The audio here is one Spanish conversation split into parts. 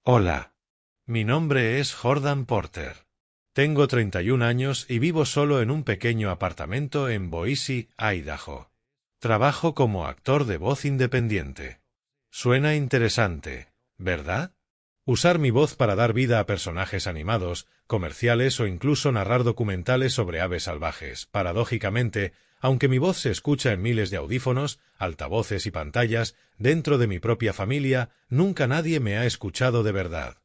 Hola. Mi nombre es Jordan Porter. Tengo 31 años y vivo solo en un pequeño apartamento en Boise, Idaho. Trabajo como actor de voz independiente. Suena interesante, ¿verdad? Usar mi voz para dar vida a personajes animados, comerciales o incluso narrar documentales sobre aves salvajes. Paradójicamente, aunque mi voz se escucha en miles de audífonos, altavoces y pantallas, dentro de mi propia familia, nunca nadie me ha escuchado de verdad.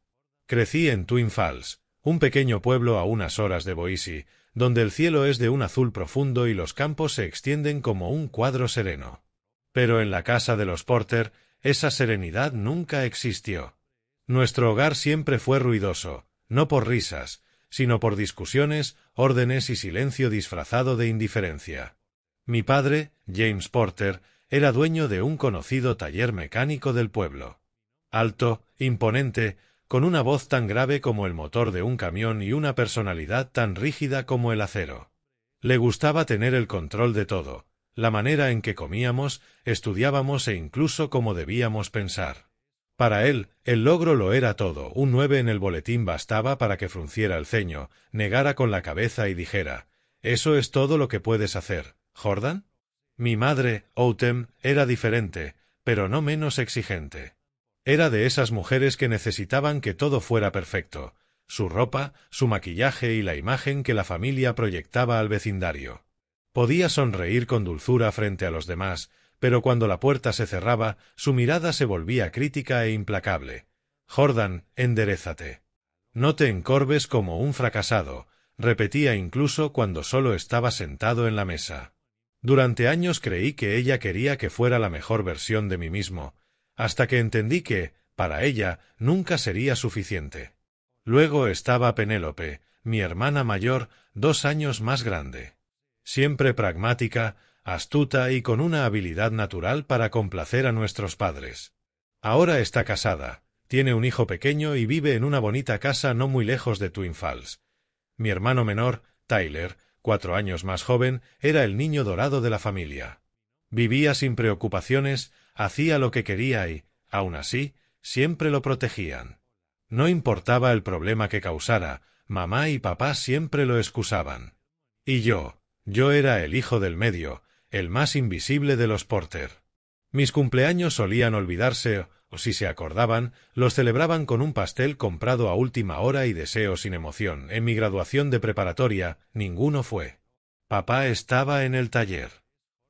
Crecí en Twin Falls, un pequeño pueblo a unas horas de Boise, donde el cielo es de un azul profundo y los campos se extienden como un cuadro sereno. Pero en la casa de los Porter, esa serenidad nunca existió. Nuestro hogar siempre fue ruidoso, no por risas, sino por discusiones, órdenes y silencio disfrazado de indiferencia. Mi padre, James Porter, era dueño de un conocido taller mecánico del pueblo. Alto, imponente, con una voz tan grave como el motor de un camión y una personalidad tan rígida como el acero. Le gustaba tener el control de todo, la manera en que comíamos, estudiábamos e incluso cómo debíamos pensar. Para él, el logro lo era todo. Un 9 en el boletín bastaba para que frunciera el ceño, negara con la cabeza y dijera: «¿Eso es todo lo que puedes hacer, Jordan?». Mi madre, Autumn, era diferente, pero no menos exigente. Era de esas mujeres que necesitaban que todo fuera perfecto: su ropa, su maquillaje y la imagen que la familia proyectaba al vecindario. Podía sonreír con dulzura frente a los demás, pero cuando la puerta se cerraba, su mirada se volvía crítica e implacable. «Jordan, enderézate. No te encorves como un fracasado», repetía incluso cuando solo estaba sentado en la mesa. Durante años creí que ella quería que fuera la mejor versión de mí mismo, hasta que entendí que, para ella, nunca sería suficiente. Luego estaba Penélope, mi hermana mayor, 2 años más grande. Siempre pragmática, astuta y con una habilidad natural para complacer a nuestros padres. Ahora está casada, tiene un hijo pequeño y vive en una bonita casa no muy lejos de Twin Falls. Mi hermano menor, Tyler, 4 años más joven, era el niño dorado de la familia. Vivía sin preocupaciones, hacía lo que quería y, aun así, siempre lo protegían. No importaba el problema que causara, mamá y papá siempre lo excusaban. Y yo era el hijo del medio, el más invisible de los Porter. Mis cumpleaños solían olvidarse, o si se acordaban, los celebraban con un pastel comprado a última hora y deseo sin emoción. En mi graduación de preparatoria, ninguno fue. Papá estaba en el taller.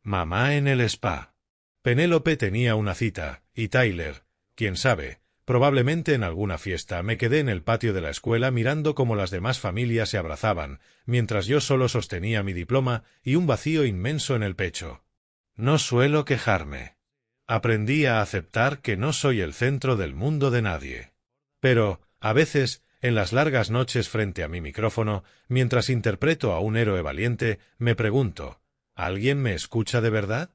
Mamá en el spa. Penélope tenía una cita, y Tyler, quién sabe, probablemente en alguna fiesta. Me quedé en el patio de la escuela mirando cómo las demás familias se abrazaban, mientras yo solo sostenía mi diploma y un vacío inmenso en el pecho. No suelo quejarme. Aprendí a aceptar que no soy el centro del mundo de nadie. Pero, a veces, en las largas noches frente a mi micrófono, mientras interpreto a un héroe valiente, me pregunto: ¿alguien me escucha de verdad?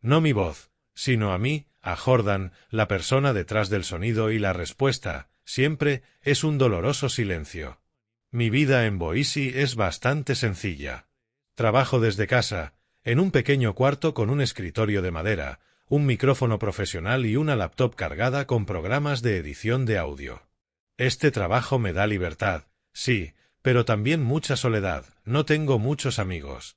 No mi voz, sino a mí, a Jordan, la persona detrás del sonido, y la respuesta, siempre, es un doloroso silencio. Mi vida en Boise es bastante sencilla. Trabajo desde casa, en un pequeño cuarto con un escritorio de madera, un micrófono profesional y una laptop cargada con programas de edición de audio. Este trabajo me da libertad, sí, pero también mucha soledad. No tengo muchos amigos.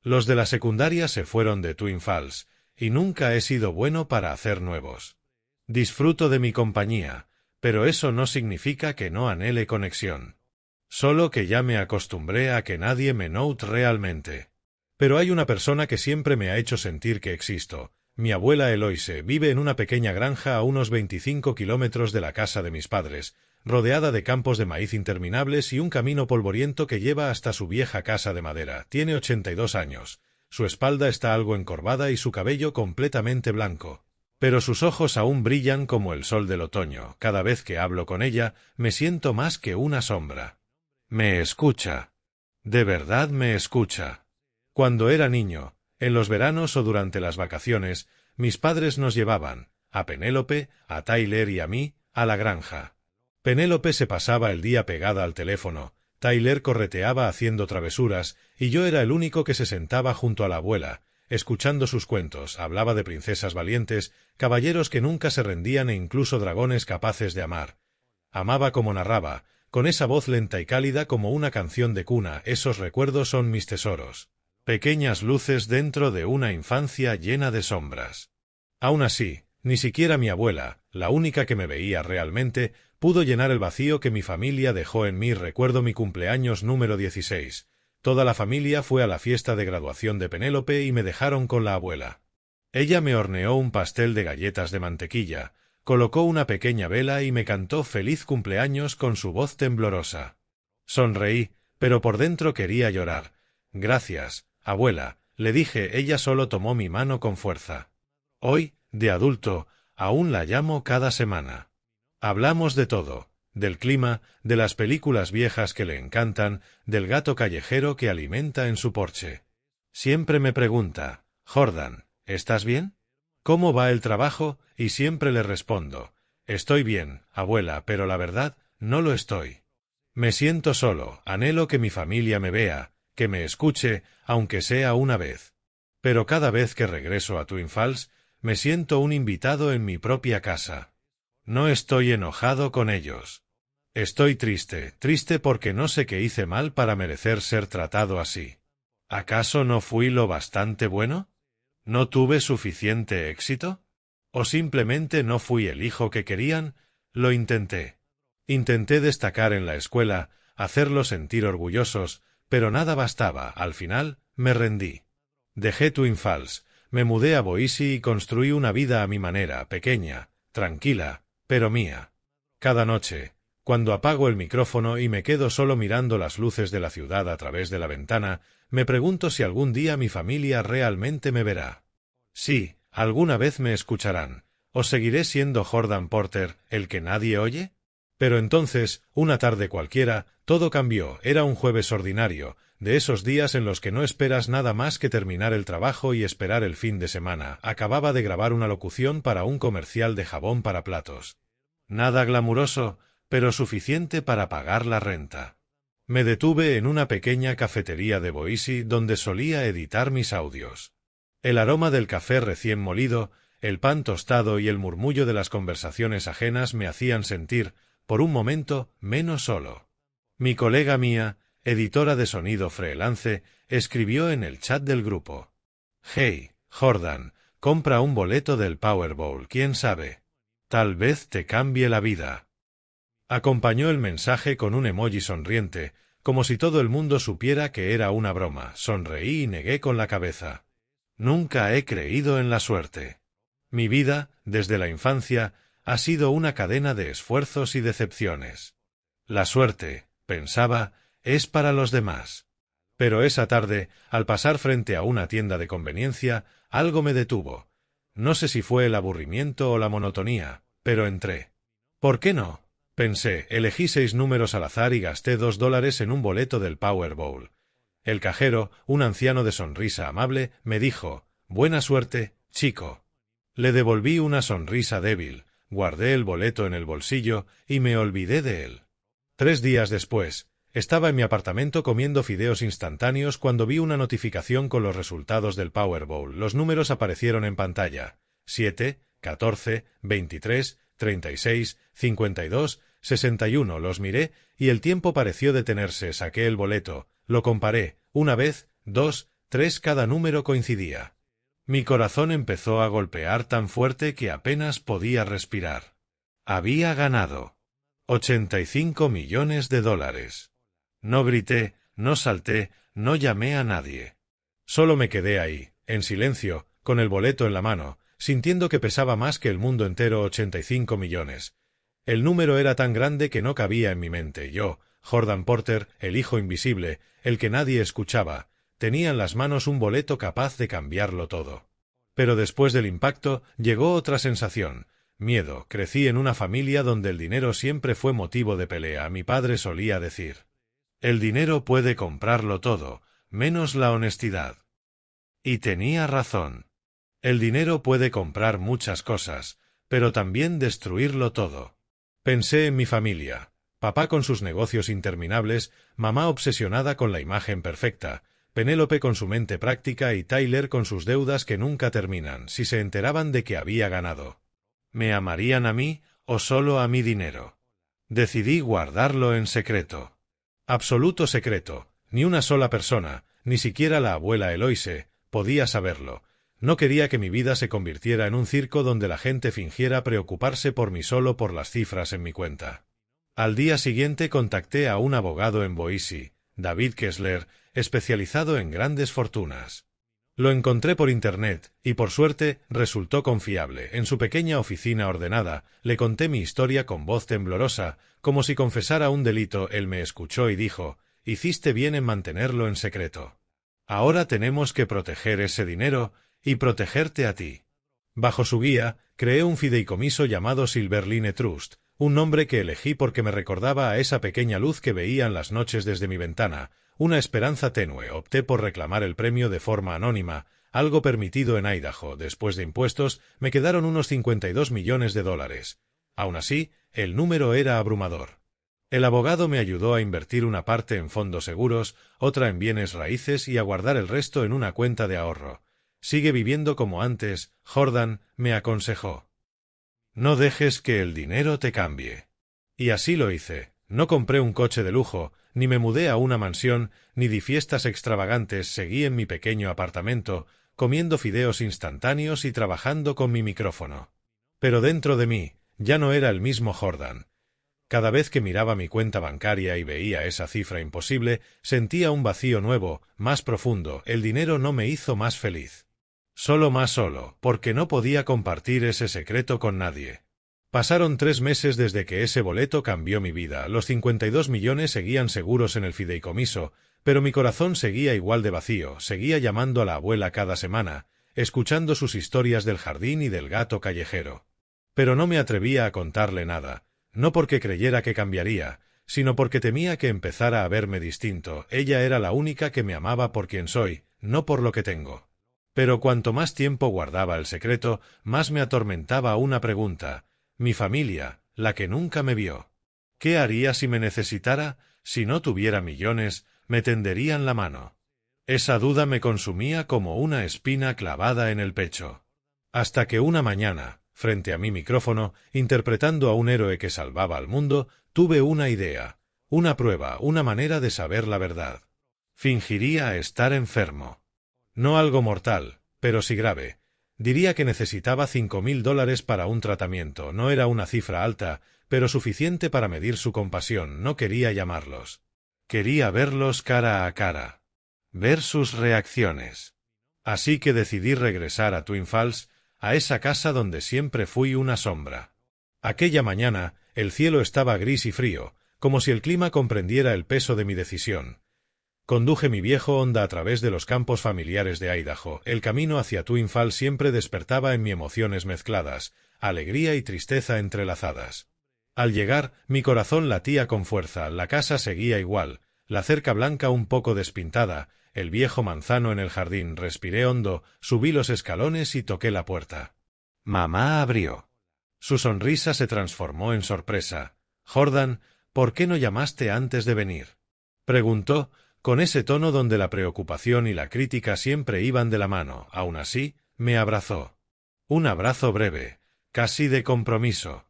Los de la secundaria se fueron de Twin Falls, y nunca he sido bueno para hacer nuevos. Disfruto de mi compañía, pero eso no significa que no anhele conexión. Solo que ya me acostumbré a que nadie me note realmente. Pero hay una persona que siempre me ha hecho sentir que existo. Mi abuela Eloise vive en una pequeña granja a unos 25 kilómetros de la casa de mis padres, rodeada de campos de maíz interminables y un camino polvoriento que lleva hasta su vieja casa de madera. Tiene 82 años. Su espalda está algo encorvada y su cabello completamente blanco. Pero sus ojos aún brillan como el sol del otoño. Cada vez que hablo con ella, me siento más que una sombra. Me escucha. De verdad me escucha. Cuando era niño, en los veranos o durante las vacaciones, mis padres nos llevaban, a Penélope, a Tyler y a mí, a la granja. Penélope se pasaba el día pegada al teléfono, Tyler correteaba haciendo travesuras, y yo era el único que se sentaba junto a la abuela, escuchando sus cuentos. Hablaba de princesas valientes, caballeros que nunca se rendían e incluso dragones capaces de amar. Amaba como narraba, con esa voz lenta y cálida como una canción de cuna. Esos recuerdos son mis tesoros. Pequeñas luces dentro de una infancia llena de sombras. Aún así, ni siquiera mi abuela, la única que me veía realmente, pudo llenar el vacío que mi familia dejó en mí. Recuerdo mi cumpleaños número 16. Toda la familia fue a la fiesta de graduación de Penélope y me dejaron con la abuela. Ella me horneó un pastel de galletas de mantequilla, colocó una pequeña vela y me cantó feliz cumpleaños con su voz temblorosa. Sonreí, pero por dentro quería llorar. Gracias, abuela, le dije. Ella solo tomó mi mano con fuerza. Hoy, de adulto, aún la llamo cada semana. Hablamos de todo, del clima, de las películas viejas que le encantan, del gato callejero que alimenta en su porche. Siempre me pregunta, Jordan, ¿estás bien? ¿Cómo va el trabajo? Y siempre le respondo, estoy bien, abuela, pero la verdad, no lo estoy. Me siento solo, anhelo que mi familia me vea, que me escuche, aunque sea una vez. Pero cada vez que regreso a Twin Falls, me siento un invitado en mi propia casa. No estoy enojado con ellos. Estoy triste, triste porque no sé qué hice mal para merecer ser tratado así. ¿Acaso no fui lo bastante bueno? ¿No tuve suficiente éxito? ¿O simplemente no fui el hijo que querían? Lo intenté. Intenté destacar en la escuela, hacerlos sentir orgullosos, pero nada bastaba. Al final, me rendí. Dejé Twin Falls, me mudé a Boise y construí una vida a mi manera, pequeña, tranquila, pero mía. Cada noche, cuando apago el micrófono y me quedo solo mirando las luces de la ciudad a través de la ventana, me pregunto si algún día mi familia realmente me verá. Sí, alguna vez me escucharán. ¿O seguiré siendo Jordan Porter, el que nadie oye? Pero entonces, una tarde cualquiera, todo cambió. Era un jueves ordinario, de esos días en los que no esperas nada más que terminar el trabajo y esperar el fin de semana. Acababa de grabar una locución para un comercial de jabón para platos. Nada glamuroso, pero suficiente para pagar la renta. Me detuve en una pequeña cafetería de Boise donde solía editar mis audios. El aroma del café recién molido, el pan tostado y el murmullo de las conversaciones ajenas me hacían sentir, por un momento, menos solo. Mi colega mía, editora de sonido freelance, escribió en el chat del grupo. Hey, Jordan, compra un boleto del Powerball, quién sabe. Tal vez te cambie la vida. Acompañó el mensaje con un emoji sonriente, como si todo el mundo supiera que era una broma. Sonreí y negué con la cabeza. Nunca he creído en la suerte. Mi vida, desde la infancia, ha sido una cadena de esfuerzos y decepciones. La suerte, pensaba, es para los demás. Pero esa tarde, al pasar frente a una tienda de conveniencia, algo me detuvo. No sé si fue el aburrimiento o la monotonía, pero entré. ¿Por qué no? Pensé, elegí 6 números al azar y gasté $2 en un boleto del Powerball. El cajero, un anciano de sonrisa amable, me dijo, «Buena suerte, chico». Le devolví una sonrisa débil, guardé el boleto en el bolsillo y me olvidé de él. 3 días después, estaba en mi apartamento comiendo fideos instantáneos cuando vi una notificación con los resultados del Powerball. Los números aparecieron en pantalla. 7, 14, 23, 36, 52, 61. Los miré y el tiempo pareció detenerse. Saqué el boleto, lo comparé, una vez, 2, 3, cada número coincidía. Mi corazón empezó a golpear tan fuerte que apenas podía respirar. Había ganado $85 millones. No grité, no salté, no llamé a nadie. Solo me quedé ahí, en silencio, con el boleto en la mano, sintiendo que pesaba más que el mundo entero. 85 millones. El número era tan grande que no cabía en mi mente. Yo, Jordan Porter, el hijo invisible, el que nadie escuchaba, tenía en las manos un boleto capaz de cambiarlo todo. Pero después del impacto, llegó otra sensación. Miedo. Crecí en una familia donde el dinero siempre fue motivo de pelea. Mi padre solía decir, «El dinero puede comprarlo todo, menos la honestidad». Y tenía razón. El dinero puede comprar muchas cosas, pero también destruirlo todo. Pensé en mi familia. Papá con sus negocios interminables, mamá obsesionada con la imagen perfecta, Penélope con su mente práctica y Tyler con sus deudas que nunca terminan. Si se enteraban de que había ganado, ¿me amarían a mí o solo a mi dinero? Decidí guardarlo en secreto. Absoluto secreto. Ni una sola persona, ni siquiera la abuela Eloise, podía saberlo. No quería que mi vida se convirtiera en un circo donde la gente fingiera preocuparse por mí solo por las cifras en mi cuenta. Al día siguiente contacté a un abogado en Boise, David Kessler, especializado en grandes fortunas. Lo encontré por internet, y por suerte resultó confiable. En su pequeña oficina ordenada, le conté mi historia con voz temblorosa, como si confesara un delito. Él me escuchó y dijo: «Hiciste bien en mantenerlo en secreto. Ahora tenemos que proteger ese dinero, y protegerte a ti». Bajo su guía, creé un fideicomiso llamado Silverline Trust, un nombre que elegí porque me recordaba a esa pequeña luz que veía en las noches desde mi ventana, una esperanza tenue. Opté por reclamar el premio de forma anónima, algo permitido en Idaho. Después de impuestos, me quedaron unos 52 millones de dólares. Aún así, el número era abrumador. El abogado me ayudó a invertir una parte en fondos seguros, otra en bienes raíces y a guardar el resto en una cuenta de ahorro. «Sigue viviendo como antes», Jordan me aconsejó. «No dejes que el dinero te cambie». Y así lo hice. No compré un coche de lujo, ni me mudé a una mansión, ni di fiestas extravagantes. Seguí en mi pequeño apartamento, comiendo fideos instantáneos y trabajando con mi micrófono. Pero dentro de mí, ya no era el mismo Jordan. Cada vez que miraba mi cuenta bancaria y veía esa cifra imposible, sentía un vacío nuevo, más profundo. El dinero no me hizo más feliz. Solo más solo, porque no podía compartir ese secreto con nadie. Pasaron 3 meses desde que ese boleto cambió mi vida. Los 52 millones seguían seguros en el fideicomiso, pero mi corazón seguía igual de vacío. Seguía llamando a la abuela cada semana, escuchando sus historias del jardín y del gato callejero. Pero no me atrevía a contarle nada, no porque creyera que cambiaría, sino porque temía que empezara a verme distinto. Ella era la única que me amaba por quien soy, no por lo que tengo. Pero cuanto más tiempo guardaba el secreto, más me atormentaba una pregunta. Mi familia, la que nunca me vio. ¿Qué haría si me necesitara? Si no tuviera millones, me tenderían la mano. Esa duda me consumía como una espina clavada en el pecho. Hasta que una mañana, frente a mi micrófono, interpretando a un héroe que salvaba al mundo, tuve una idea, una prueba, una manera de saber la verdad. Fingiría estar enfermo. No algo mortal, pero sí grave. Diría que necesitaba $5,000 para un tratamiento. No era una cifra alta, pero suficiente para medir su compasión. No quería llamarlos. Quería verlos cara a cara. Ver sus reacciones. Así que decidí regresar a Twin Falls, a esa casa donde siempre fui una sombra. Aquella mañana, el cielo estaba gris y frío, como si el clima comprendiera el peso de mi decisión. Conduje mi viejo Honda a través de los campos familiares de Idaho. El camino hacia Twin Falls siempre despertaba en mí emociones mezcladas, alegría y tristeza entrelazadas. Al llegar, mi corazón latía con fuerza. La casa seguía igual, la cerca blanca un poco despintada, el viejo manzano en el jardín. Respiré hondo, subí los escalones y toqué la puerta. Mamá abrió. Su sonrisa se transformó en sorpresa. «Jordan, ¿por qué no llamaste antes de venir?», preguntó, con ese tono donde la preocupación y la crítica siempre iban de la mano. Aún así, me abrazó. Un abrazo breve, casi de compromiso.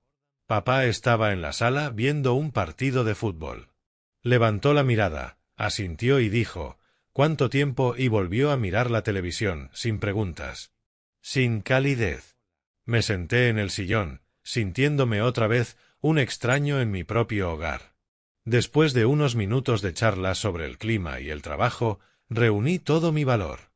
Papá estaba en la sala viendo un partido de fútbol. Levantó la mirada, asintió y dijo: «¿Cuánto tiempo?», y volvió a mirar la televisión, sin preguntas. Sin calidez. Me senté en el sillón, sintiéndome otra vez un extraño en mi propio hogar. Después de unos minutos de charla sobre el clima y el trabajo, reuní todo mi valor.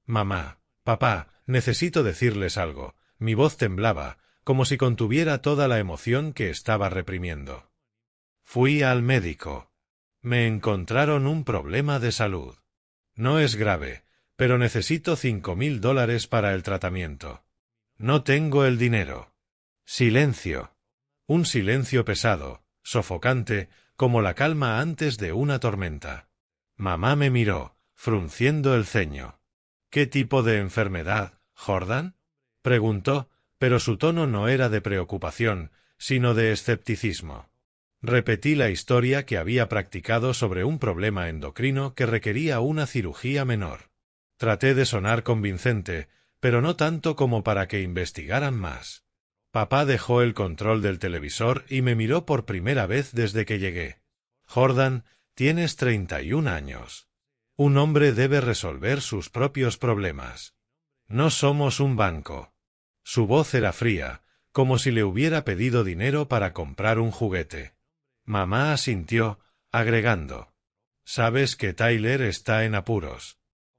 «Mamá, papá, necesito decirles algo». Mi voz temblaba, como si contuviera toda la emoción que estaba reprimiendo. Fui al médico. Me encontraron un problema de salud. No es grave, pero necesito $5,000 para el tratamiento. No tengo el dinero. Silencio. Un silencio pesado, sofocante, como la calma antes de una tormenta. Mamá me miró, frunciendo el ceño. «¿Qué tipo de enfermedad, Jordan?», preguntó, pero su tono no era de preocupación, sino de escepticismo. Repetí la historia que había practicado sobre un problema endocrino que requería una cirugía menor. Traté de sonar convincente, pero no tanto como para que investigaran más. Papá dejó el control del televisor y me miró por primera vez desde que llegué. Jordan, tienes 31 años. Un hombre debe resolver sus propios problemas. No somos un banco. Su voz era fría, como si le hubiera pedido dinero para comprar un juguete. Mamá asintió, agregando: «Sabes que Tyler está en apuros.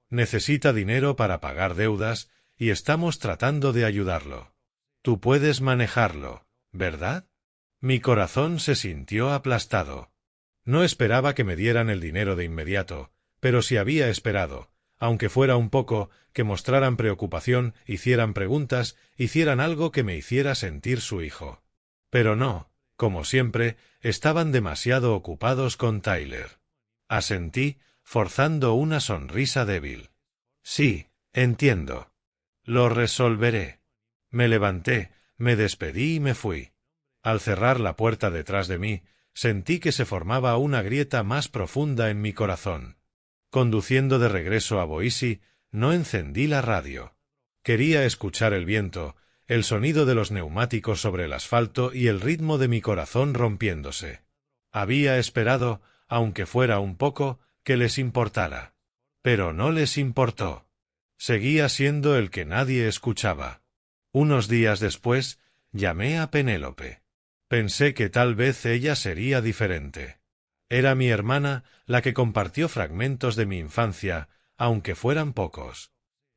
Necesita dinero para pagar deudas y estamos tratando de ayudarlo. Tú puedes manejarlo, ¿verdad?» Mi corazón se sintió aplastado. No esperaba que me dieran el dinero de inmediato, pero si había esperado, aunque fuera un poco, que mostraran preocupación, hicieran preguntas, hicieran algo que me hiciera sentir su hijo. Pero no, como siempre, estaban demasiado ocupados con Tyler. Asentí, forzando una sonrisa débil. Sí, entiendo. Lo resolveré. Me levanté, me despedí y me fui. Al cerrar la puerta detrás de mí, sentí que se formaba una grieta más profunda en mi corazón. Conduciendo de regreso a Boise, no encendí la radio. Quería escuchar el viento, el sonido de los neumáticos sobre el asfalto y el ritmo de mi corazón rompiéndose. Había esperado, aunque fuera un poco, que les importara. Pero no les importó. Seguía siendo el que nadie escuchaba. Unos días después, llamé a Penélope. Pensé que tal vez ella sería diferente. Era mi hermana la que compartió fragmentos de mi infancia, aunque fueran pocos.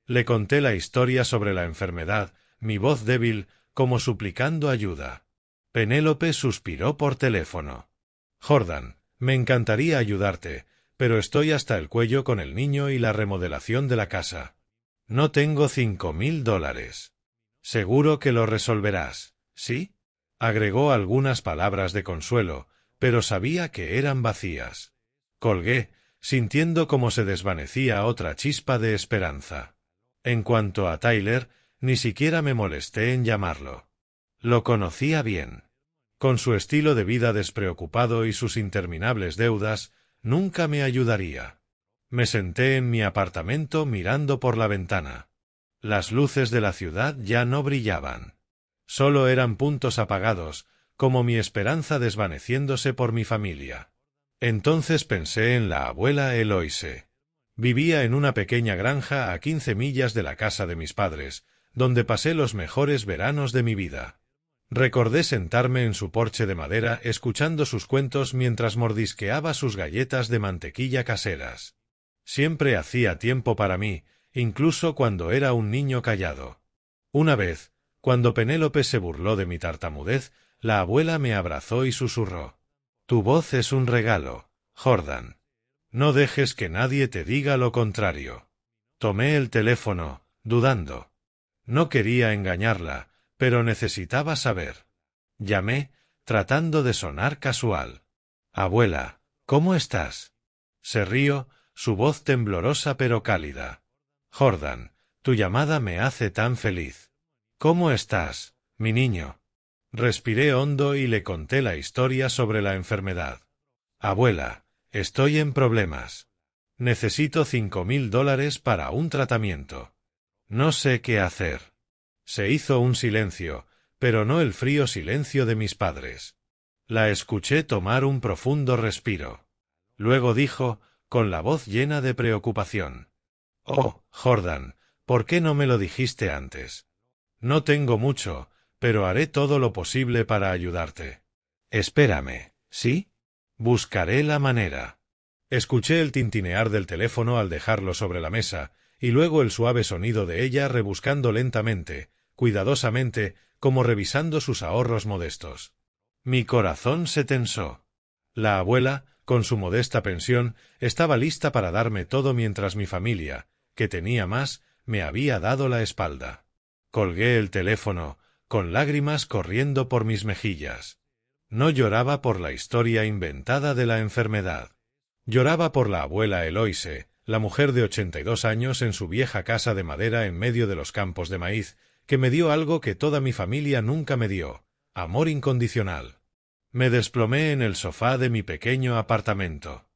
Le conté la historia sobre la enfermedad, mi voz débil, como suplicando ayuda. Penélope suspiró por teléfono. «Jordan, me encantaría ayudarte, pero estoy hasta el cuello con el niño y la remodelación de la casa. No tengo $5,000. Seguro que lo resolverás, ¿sí?», agregó algunas palabras de consuelo, pero sabía que eran vacías. Colgué, sintiendo cómo se desvanecía otra chispa de esperanza. En cuanto a Tyler, ni siquiera me molesté en llamarlo. Lo conocía bien. Con su estilo de vida despreocupado y sus interminables deudas, nunca me ayudaría. Me senté en mi apartamento mirando por la ventana. Las luces de la ciudad ya no brillaban. Solo eran puntos apagados, como mi esperanza desvaneciéndose por mi familia. Entonces pensé en la abuela Eloise. Vivía en una pequeña granja a 15 millas de la casa de mis padres, donde pasé los mejores veranos de mi vida. Recordé sentarme en su porche de madera escuchando sus cuentos mientras mordisqueaba sus galletas de mantequilla caseras. Siempre hacía tiempo para mí, incluso cuando era un niño callado. Una vez, cuando Penélope se burló de mi tartamudez, la abuela me abrazó y susurró: «Tu voz es un regalo, Jordan. No dejes que nadie te diga lo contrario». Tomé el teléfono, dudando. No quería engañarla, pero necesitaba saber. Llamé, tratando de sonar casual. «Abuela, ¿cómo estás?». Se rió, su voz temblorosa pero cálida. «Jordan, tu llamada me hace tan feliz. ¿Cómo estás, mi niño?». Respiré hondo y le conté la historia sobre la enfermedad. «Abuela, estoy en problemas. Necesito $5,000 para un tratamiento. No sé qué hacer». Se hizo un silencio, pero no el frío silencio de mis padres. La escuché tomar un profundo respiro. Luego dijo, con la voz llena de preocupación: «Oh, Jordan, ¿por qué no me lo dijiste antes? No tengo mucho, pero haré todo lo posible para ayudarte. Espérame, ¿sí? Buscaré la manera». Escuché el tintinear del teléfono al dejarlo sobre la mesa, y luego el suave sonido de ella rebuscando lentamente, cuidadosamente, como revisando sus ahorros modestos. Mi corazón se tensó. La abuela, con su modesta pensión, estaba lista para darme todo mientras mi familia, que tenía más, me había dado la espalda. Colgué el teléfono, con lágrimas corriendo por mis mejillas. No lloraba por la historia inventada de la enfermedad. Lloraba por la abuela Eloise, la mujer de 82 años en su vieja casa de madera en medio de los campos de maíz, que me dio algo que toda mi familia nunca me dio: amor incondicional. Me desplomé en el sofá de mi pequeño apartamento.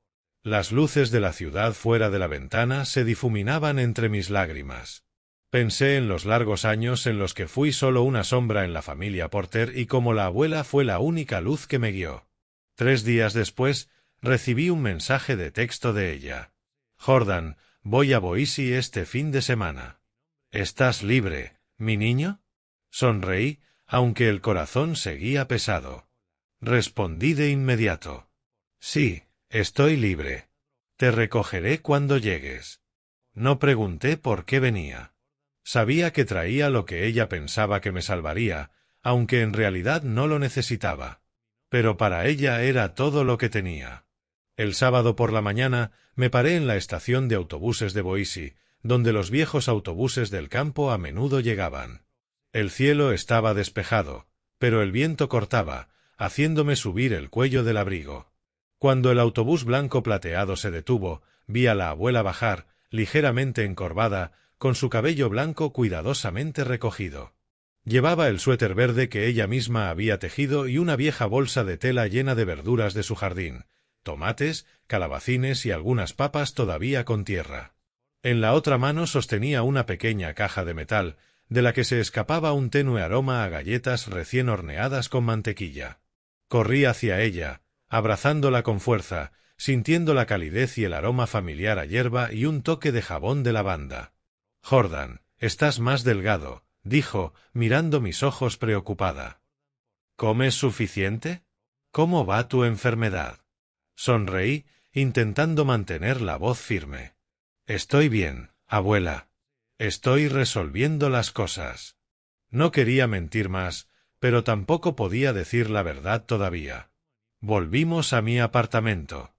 Las luces de la ciudad fuera de la ventana se difuminaban entre mis lágrimas. Pensé en los largos años en los que fui solo una sombra en la familia Porter y como la abuela fue la única luz que me guió. 3 días después, recibí un mensaje de texto de ella. Jordan, voy a Boise este fin de semana. ¿Estás libre, mi niño? Sonreí, aunque el corazón seguía pesado. Respondí de inmediato. Sí, estoy libre. Te recogeré cuando llegues. No pregunté por qué venía. Sabía que traía lo que ella pensaba que me salvaría, aunque en realidad no lo necesitaba. Pero para ella era todo lo que tenía. El sábado por la mañana me paré en la estación de autobuses de Boise, donde los viejos autobuses del campo a menudo llegaban. El cielo estaba despejado, pero el viento cortaba, haciéndome subir el cuello del abrigo. Cuando el autobús blanco plateado se detuvo, vi a la abuela bajar, ligeramente encorvada, con su cabello blanco cuidadosamente recogido. Llevaba el suéter verde que ella misma había tejido y una vieja bolsa de tela llena de verduras de su jardín, tomates, calabacines y algunas papas todavía con tierra. En la otra mano sostenía una pequeña caja de metal, de la que se escapaba un tenue aroma a galletas recién horneadas con mantequilla. Corrí hacia ella, abrazándola con fuerza, sintiendo la calidez y el aroma familiar a hierba y un toque de jabón de lavanda. Jordan, estás más delgado, dijo, mirando mis ojos preocupada. ¿Comes suficiente? ¿Cómo va tu enfermedad? Sonreí, intentando mantener la voz firme. Estoy bien, abuela. Estoy resolviendo las cosas. No quería mentir más, pero tampoco podía decir la verdad todavía. Volvimos a mi apartamento.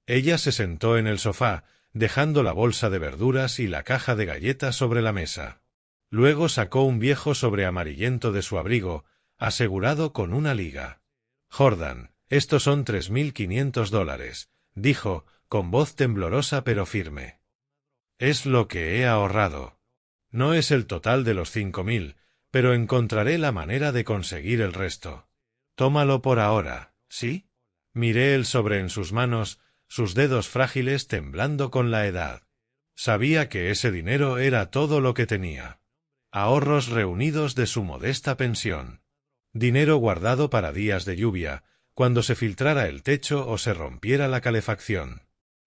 Ella se sentó en el sofá, dejando la bolsa de verduras y la caja de galletas sobre la mesa. Luego sacó un viejo sobre amarillento de su abrigo, asegurado con una liga. Jordan, estos son $3.500, dijo, con voz temblorosa pero firme. Es lo que he ahorrado. No es el total de los 5.000, pero encontraré la manera de conseguir el resto. Tómalo por ahora, ¿sí? Miré el sobre en sus manos, sus dedos frágiles temblando con la edad. Sabía que ese dinero era todo lo que tenía. Ahorros reunidos de su modesta pensión. Dinero guardado para días de lluvia, cuando se filtrara el techo o se rompiera la calefacción.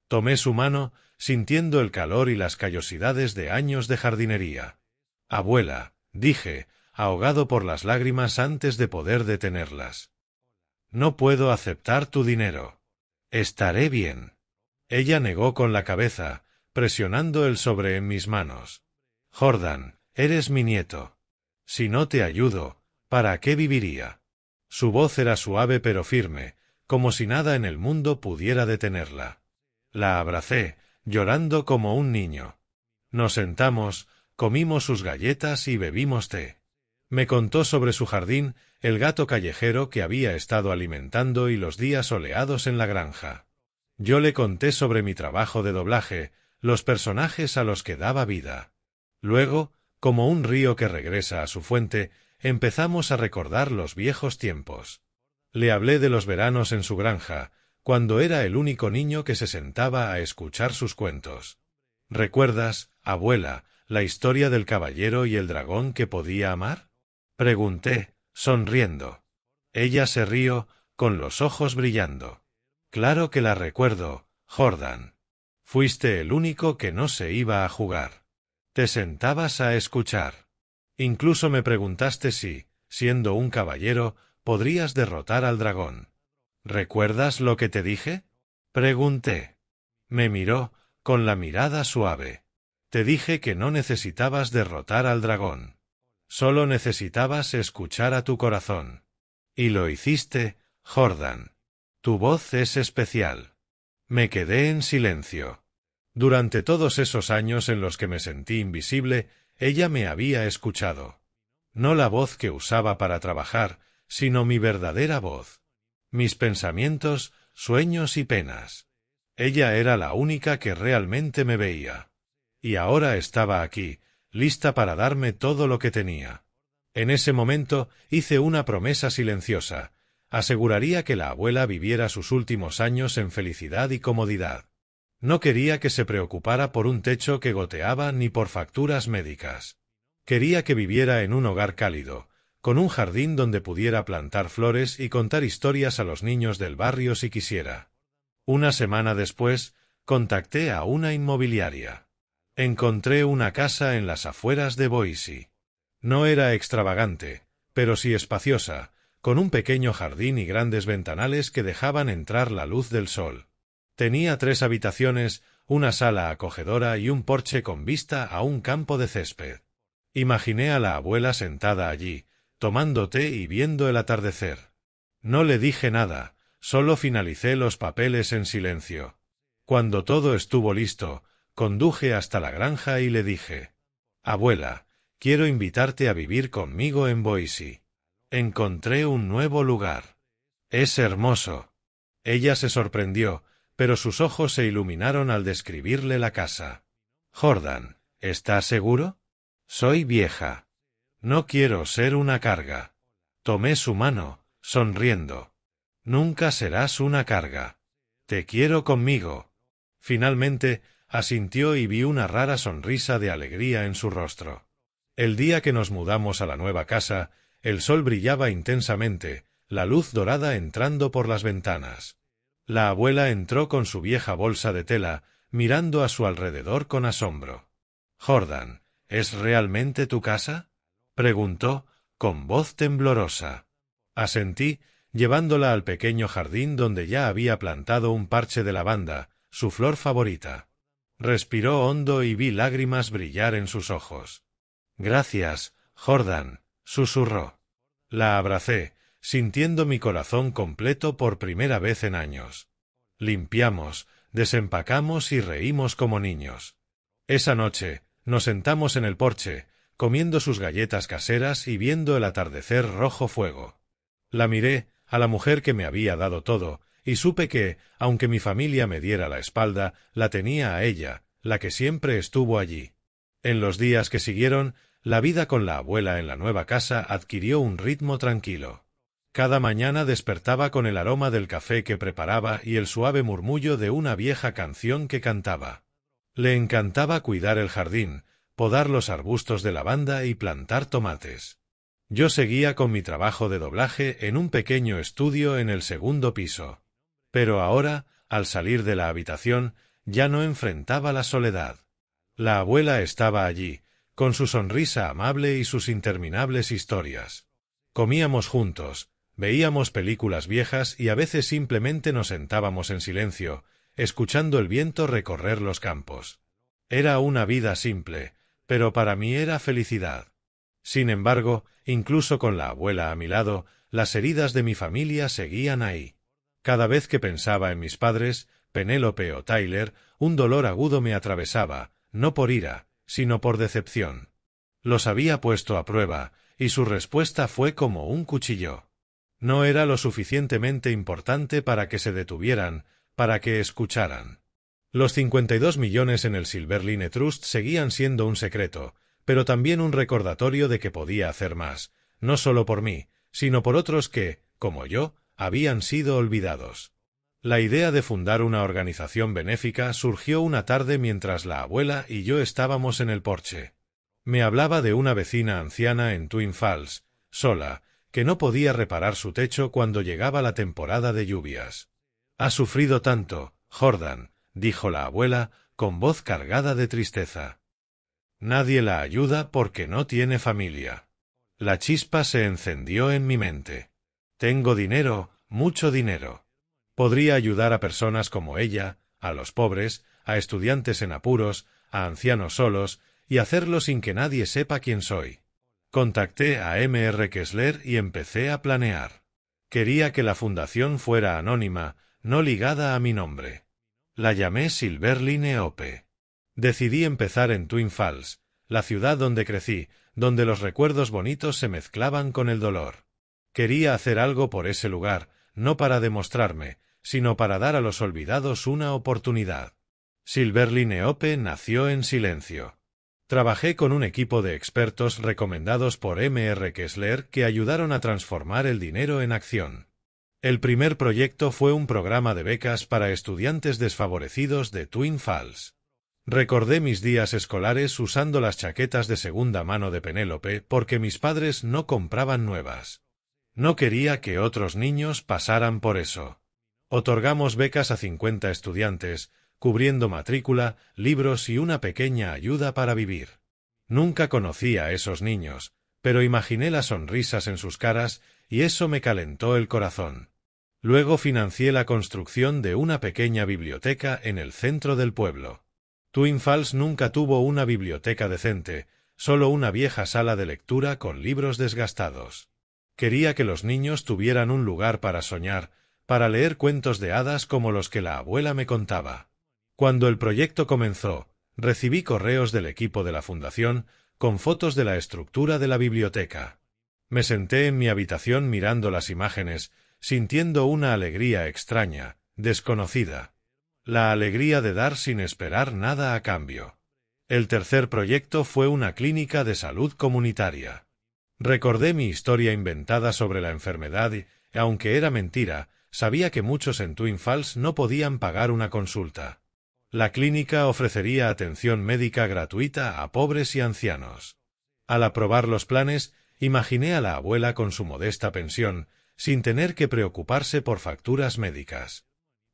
Tomé su mano, sintiendo el calor y las callosidades de años de jardinería. Abuela, dije, ahogado por las lágrimas antes de poder detenerlas. No puedo aceptar tu dinero. Estaré bien. Ella negó con la cabeza, presionando el sobre en mis manos. Jordan, eres mi nieto. Si no te ayudo, ¿para qué viviría? Su voz era suave pero firme, como si nada en el mundo pudiera detenerla. La abracé, llorando como un niño. Nos sentamos, comimos sus galletas y bebimos té. Me contó sobre su jardín, el gato callejero que había estado alimentando y los días soleados en la granja. Yo le conté sobre mi trabajo de doblaje, los personajes a los que daba vida. Luego, como un río que regresa a su fuente, empezamos a recordar los viejos tiempos. Le hablé de los veranos en su granja, cuando era el único niño que se sentaba a escuchar sus cuentos. ¿Recuerdas, abuela, la historia del caballero y el dragón que podía amar? Pregunté, sonriendo. Ella se rió, con los ojos brillando. Claro que la recuerdo, Jordan. Fuiste el único que no se iba a jugar. Te sentabas a escuchar. Incluso me preguntaste si, siendo un caballero, podrías derrotar al dragón. ¿Recuerdas lo que te dije? Pregunté. Me miró, con la mirada suave. Te dije que no necesitabas derrotar al dragón. Solo necesitabas escuchar a tu corazón. Y lo hiciste, Jordan. Tu voz es especial. Me quedé en silencio. Durante todos esos años en los que me sentí invisible, ella me había escuchado. No la voz que usaba para trabajar, sino mi verdadera voz. Mis pensamientos, sueños y penas. Ella era la única que realmente me veía. Y ahora estaba aquí, lista para darme todo lo que tenía. En ese momento hice una promesa silenciosa. Aseguraría que la abuela viviera sus últimos años en felicidad y comodidad. No quería que se preocupara por un techo que goteaba ni por facturas médicas. Quería que viviera en un hogar cálido, con un jardín donde pudiera plantar flores y contar historias a los niños del barrio si quisiera. Una semana después, contacté a una inmobiliaria. Encontré una casa en las afueras de Boise. No era extravagante, pero sí espaciosa, con un pequeño jardín y grandes ventanales que dejaban entrar la luz del sol. Tenía 3 habitaciones, una sala acogedora y un porche con vista a un campo de césped. Imaginé a la abuela sentada allí, tomando té y viendo el atardecer. No le dije nada, solo finalicé los papeles en silencio. Cuando todo estuvo listo, conduje hasta la granja y le dije: «Abuela, quiero invitarte a vivir conmigo en Boise. Encontré un nuevo lugar. Es hermoso». Ella se sorprendió, pero sus ojos se iluminaron al describirle la casa. «Jordan, ¿estás seguro? Soy vieja. No quiero ser una carga». Tomé su mano, sonriendo. «Nunca serás una carga. Te quiero conmigo». Finalmente, asintió y vi una rara sonrisa de alegría en su rostro. El día que nos mudamos a la nueva casa, el sol brillaba intensamente, la luz dorada entrando por las ventanas. La abuela entró con su vieja bolsa de tela, mirando a su alrededor con asombro. «Jordan, ¿es realmente tu casa?», preguntó, con voz temblorosa. Asentí, llevándola al pequeño jardín donde ya había plantado un parche de lavanda, su flor favorita. Respiró hondo y vi lágrimas brillar en sus ojos. «Gracias, Jordan», susurró. La abracé, sintiendo mi corazón completo por primera vez en años. Limpiamos, desempacamos y reímos como niños. Esa noche, nos sentamos en el porche, comiendo sus galletas caseras y viendo el atardecer rojo fuego. La miré, a la mujer que me había dado todo, y supe que, aunque mi familia me diera la espalda, la tenía a ella, la que siempre estuvo allí. En los días que siguieron, la vida con la abuela en la nueva casa adquirió un ritmo tranquilo. Cada mañana despertaba con el aroma del café que preparaba y el suave murmullo de una vieja canción que cantaba. Le encantaba cuidar el jardín, podar los arbustos de lavanda y plantar tomates. Yo seguía con mi trabajo de doblaje en un pequeño estudio en el segundo piso. Pero ahora, al salir de la habitación, ya no enfrentaba la soledad. La abuela estaba allí, con su sonrisa amable y sus interminables historias. Comíamos juntos, veíamos películas viejas y a veces simplemente nos sentábamos en silencio, escuchando el viento recorrer los campos. Era una vida simple, pero para mí era felicidad. Sin embargo, incluso con la abuela a mi lado, las heridas de mi familia seguían ahí. Cada vez que pensaba en mis padres, Penélope o Tyler, un dolor agudo me atravesaba, no por ira, sino por decepción. Los había puesto a prueba, y su respuesta fue como un cuchillo. No era lo suficientemente importante para que se detuvieran, para que escucharan. Los 52 millones en el Silverline Trust seguían siendo un secreto, pero también un recordatorio de que podía hacer más, no solo por mí, sino por otros que, como yo, habían sido olvidados. La idea de fundar una organización benéfica surgió una tarde mientras la abuela y yo estábamos en el porche. Me hablaba de una vecina anciana en Twin Falls, sola, que no podía reparar su techo cuando llegaba la temporada de lluvias. «Ha sufrido tanto, Jordan», dijo la abuela, con voz cargada de tristeza. «Nadie la ayuda porque no tiene familia». La chispa se encendió en mi mente. «Tengo dinero, mucho dinero. Podría ayudar a personas como ella, a los pobres, a estudiantes en apuros, a ancianos solos, y hacerlo sin que nadie sepa quién soy». Contacté a M.R. Kessler y empecé a planear. Quería que la fundación fuera anónima, no ligada a mi nombre. La llamé Silverline Ope. Decidí empezar en Twin Falls, la ciudad donde crecí, donde los recuerdos bonitos se mezclaban con el dolor. Quería hacer algo por ese lugar, no para demostrarme, sino para dar a los olvidados una oportunidad. Silverline Ope nació en silencio. Trabajé con un equipo de expertos recomendados por M.R. Kessler que ayudaron a transformar el dinero en acción. El primer proyecto fue un programa de becas para estudiantes desfavorecidos de Twin Falls. Recordé mis días escolares usando las chaquetas de segunda mano de Penélope porque mis padres no compraban nuevas. No quería que otros niños pasaran por eso. Otorgamos becas a 50 estudiantes, cubriendo matrícula, libros y una pequeña ayuda para vivir. Nunca conocí a esos niños, pero imaginé las sonrisas en sus caras y eso me calentó el corazón. Luego financié la construcción de una pequeña biblioteca en el centro del pueblo. Twin Falls nunca tuvo una biblioteca decente, solo una vieja sala de lectura con libros desgastados. Quería que los niños tuvieran un lugar para soñar, para leer cuentos de hadas como los que la abuela me contaba. Cuando el proyecto comenzó, recibí correos del equipo de la fundación con fotos de la estructura de la biblioteca. Me senté en mi habitación mirando las imágenes, sintiendo una alegría extraña, desconocida. La alegría de dar sin esperar nada a cambio. El tercer proyecto fue una clínica de salud comunitaria. Recordé mi historia inventada sobre la enfermedad y, aunque era mentira, sabía que muchos en Twin Falls no podían pagar una consulta. La clínica ofrecería atención médica gratuita a pobres y ancianos. Al aprobar los planes, imaginé a la abuela con su modesta pensión, sin tener que preocuparse por facturas médicas.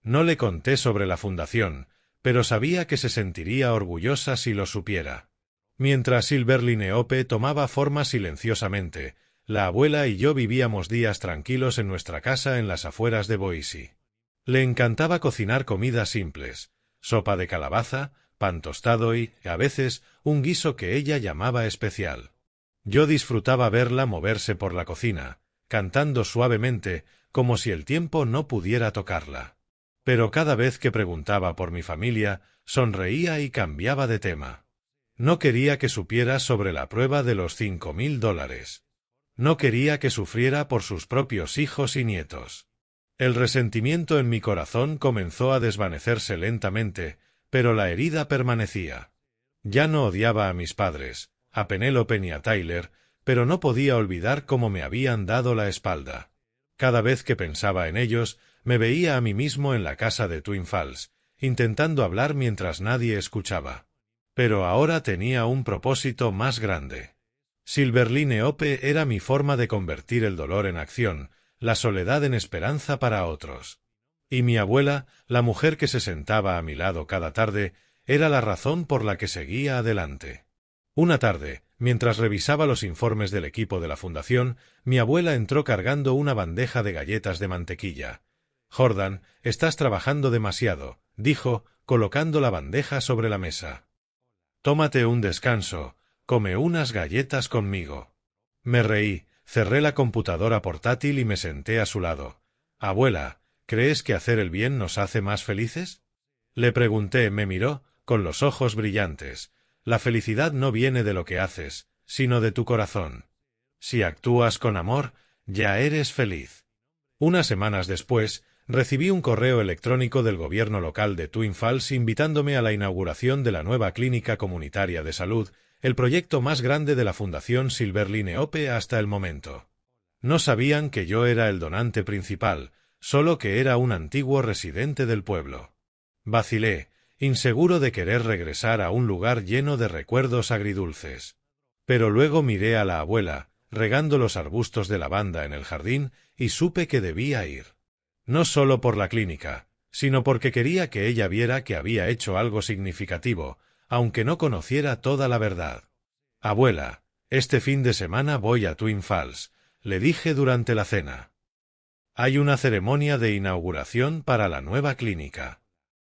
No le conté sobre la fundación, pero sabía que se sentiría orgullosa si lo supiera. Mientras Silver Lynneope tomaba forma silenciosamente, la abuela y yo vivíamos días tranquilos en nuestra casa en las afueras de Boise. Le encantaba cocinar comidas simples, sopa de calabaza, pan tostado y, a veces, un guiso que ella llamaba especial. Yo disfrutaba verla moverse por la cocina, cantando suavemente, como si el tiempo no pudiera tocarla. Pero cada vez que preguntaba por mi familia, sonreía y cambiaba de tema. No quería que supiera sobre la prueba de los $5,000. No quería que sufriera por sus propios hijos y nietos. El resentimiento en mi corazón comenzó a desvanecerse lentamente, pero la herida permanecía. Ya no odiaba a mis padres, a Penélope ni a Tyler, pero no podía olvidar cómo me habían dado la espalda. Cada vez que pensaba en ellos, me veía a mí mismo en la casa de Twin Falls, intentando hablar mientras nadie escuchaba. Pero ahora tenía un propósito más grande. Silver Lynneope era mi forma de convertir el dolor en acción, la soledad en esperanza para otros. Y mi abuela, la mujer que se sentaba a mi lado cada tarde, era la razón por la que seguía adelante. Una tarde, mientras revisaba los informes del equipo de la fundación, mi abuela entró cargando una bandeja de galletas de mantequilla. «Jordan, estás trabajando demasiado», dijo, colocando la bandeja sobre la mesa. «Tómate un descanso, come unas galletas conmigo». Me reí, cerré la computadora portátil y me senté a su lado. «Abuela, ¿crees que hacer el bien nos hace más felices?». Le pregunté, me miró, con los ojos brillantes. «La felicidad no viene de lo que haces, sino de tu corazón. Si actúas con amor, ya eres feliz». Unas semanas después, recibí un correo electrónico del gobierno local de Twin Falls invitándome a la inauguración de la nueva clínica comunitaria de salud, el proyecto más grande de la Fundación Silver Lynneope hasta el momento. No sabían que yo era el donante principal, solo que era un antiguo residente del pueblo. Vacilé, inseguro de querer regresar a un lugar lleno de recuerdos agridulces. Pero luego miré a la abuela, regando los arbustos de lavanda en el jardín, y supe que debía ir. No solo por la clínica, sino porque quería que ella viera que había hecho algo significativo, aunque no conociera toda la verdad. «Abuela, este fin de semana voy a Twin Falls», le dije durante la cena. «Hay una ceremonia de inauguración para la nueva clínica.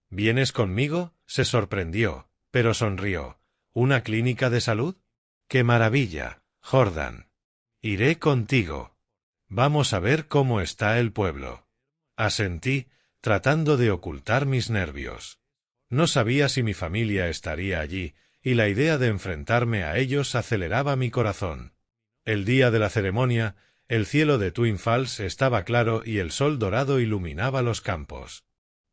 ¿Vienes conmigo?», se sorprendió, pero sonrió. «¿Una clínica de salud? ¡Qué maravilla, Jordan! Iré contigo. Vamos a ver cómo está el pueblo». Asentí, tratando de ocultar mis nervios. No sabía si mi familia estaría allí, y la idea de enfrentarme a ellos aceleraba mi corazón. El día de la ceremonia, el cielo de Twin Falls estaba claro y el sol dorado iluminaba los campos.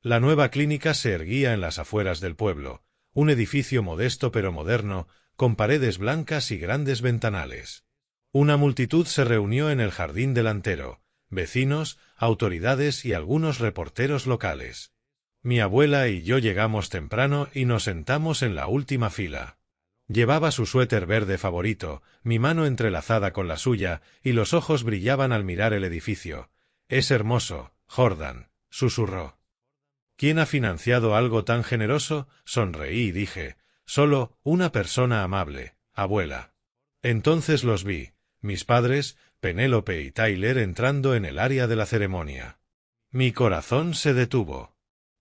La nueva clínica se erguía en las afueras del pueblo, un edificio modesto pero moderno, con paredes blancas y grandes ventanales. Una multitud se reunió en el jardín delantero, vecinos, autoridades y algunos reporteros locales. Mi abuela y yo llegamos temprano y nos sentamos en la última fila. Llevaba su suéter verde favorito, mi mano entrelazada con la suya, y los ojos brillaban al mirar el edificio. «Es hermoso, Jordan», susurró. «¿Quién ha financiado algo tan generoso?», sonreí y dije. «Solo una persona amable, abuela». Entonces los vi, mis padres, Penélope y Tyler, entrando en el área de la ceremonia. Mi corazón se detuvo.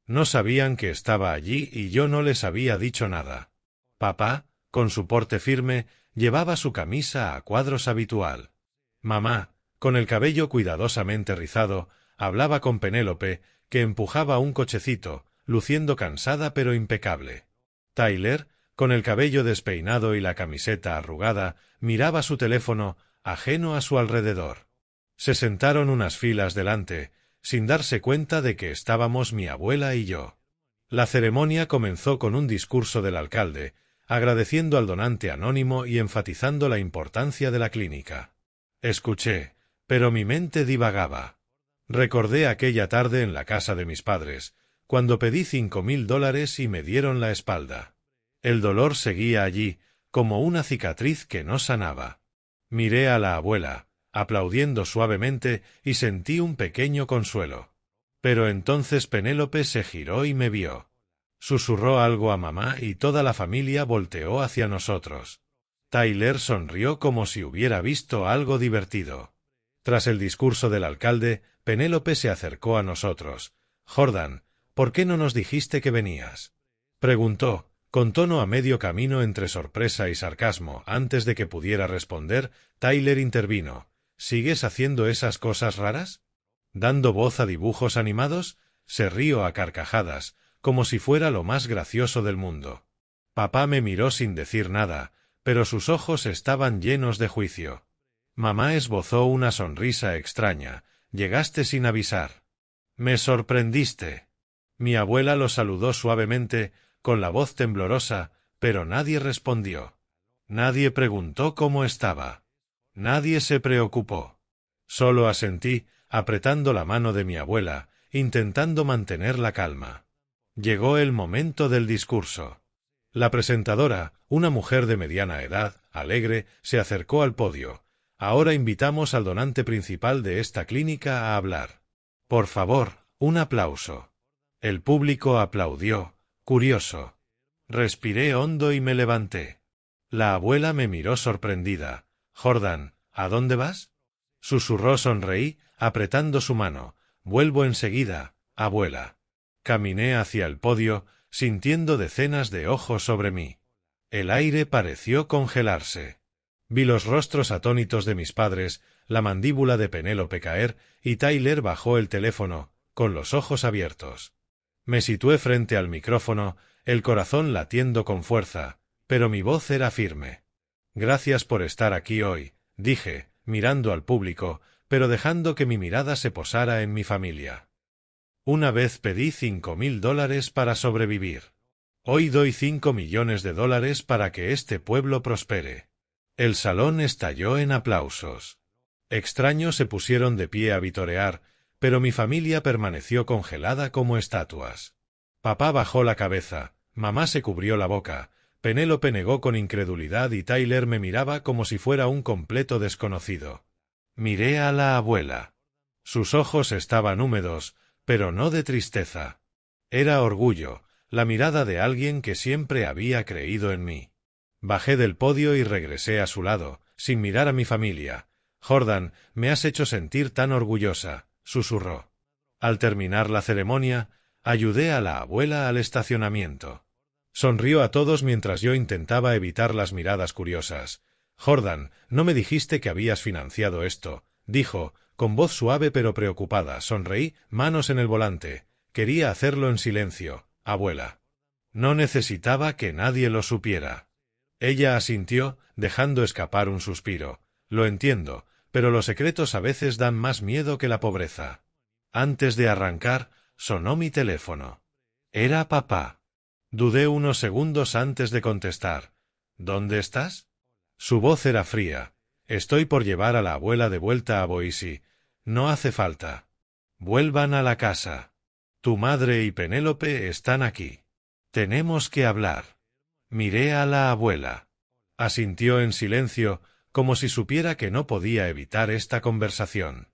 No sabían que estaba allí y yo no les había dicho nada. Papá, con su porte firme, llevaba su camisa a cuadros habitual. Mamá, con el cabello cuidadosamente rizado, hablaba con Penélope, que empujaba un cochecito, luciendo cansada pero impecable. Tyler, con el cabello despeinado y la camiseta arrugada, miraba su teléfono, ajeno a su alrededor. Se sentaron unas filas delante, sin darse cuenta de que estábamos mi abuela y yo. La ceremonia comenzó con un discurso del alcalde, agradeciendo al donante anónimo y enfatizando la importancia de la clínica. Escuché, pero mi mente divagaba. Recordé aquella tarde en la casa de mis padres, cuando pedí $5,000 y me dieron la espalda. El dolor seguía allí, como una cicatriz que no sanaba. Miré a la abuela, aplaudiendo suavemente, y sentí un pequeño consuelo. Pero entonces Penélope se giró y me vio. Susurró algo a mamá y toda la familia volteó hacia nosotros. Tyler sonrió como si hubiera visto algo divertido. Tras el discurso del alcalde, Penélope se acercó a nosotros. «Jordan, ¿por qué no nos dijiste que venías?», preguntó, con tono a medio camino entre sorpresa y sarcasmo. Antes de que pudiera responder, Tyler intervino. «¿Sigues haciendo esas cosas raras?». Dando voz a dibujos animados, se rió a carcajadas, como si fuera lo más gracioso del mundo. Papá me miró sin decir nada, pero sus ojos estaban llenos de juicio. Mamá esbozó una sonrisa extraña. «Llegaste sin avisar». «Me sorprendiste». Mi abuela lo saludó suavemente, con la voz temblorosa, pero nadie respondió. Nadie preguntó cómo estaba. Nadie se preocupó. Solo asentí, apretando la mano de mi abuela, intentando mantener la calma. Llegó el momento del discurso. La presentadora, una mujer de mediana edad, alegre, se acercó al podio. «Ahora invitamos al donante principal de esta clínica a hablar. Por favor, un aplauso». El público aplaudió, curioso. Respiré hondo y me levanté. La abuela me miró sorprendida. «Jordan, ¿a dónde vas?», susurró. Sonreí, apretando su mano. «Vuelvo enseguida, abuela». Caminé hacia el podio, sintiendo decenas de ojos sobre mí. El aire pareció congelarse. Vi los rostros atónitos de mis padres, la mandíbula de Penélope caer, y Tyler bajó el teléfono, con los ojos abiertos. Me situé frente al micrófono, el corazón latiendo con fuerza, pero mi voz era firme. «Gracias por estar aquí hoy», dije, mirando al público, pero dejando que mi mirada se posara en mi familia. Una vez pedí $5,000 para sobrevivir. Hoy doy $5 millones para que este pueblo prospere. El salón estalló en aplausos. Extraños se pusieron de pie a vitorear, pero mi familia permaneció congelada como estatuas. Papá bajó la cabeza, mamá se cubrió la boca, Penélope negó con incredulidad y Tyler me miraba como si fuera un completo desconocido. Miré a la abuela. Sus ojos estaban húmedos, pero no de tristeza. Era orgullo, la mirada de alguien que siempre había creído en mí. Bajé del podio y regresé a su lado, sin mirar a mi familia. «Jordan, me has hecho sentir tan orgullosa», susurró. Al terminar la ceremonia, ayudé a la abuela al estacionamiento. Sonrió a todos mientras yo intentaba evitar las miradas curiosas. «Jordan, no me dijiste que habías financiado esto», dijo, con voz suave pero preocupada. Sonreí, manos en el volante. «Quería hacerlo en silencio, abuela. No necesitaba que nadie lo supiera». Ella asintió, dejando escapar un suspiro. «Lo entiendo, pero los secretos a veces dan más miedo que la pobreza». Antes de arrancar, sonó mi teléfono. Era papá. Dudé unos segundos antes de contestar. «¿Dónde estás?». Su voz era fría. «Estoy por llevar a la abuela de vuelta a Boise. No hace falta. Vuelvan a la casa». Tu madre y Penélope están aquí. Tenemos que hablar. Miré a la abuela. Asintió en silencio, como si supiera que no podía evitar esta conversación.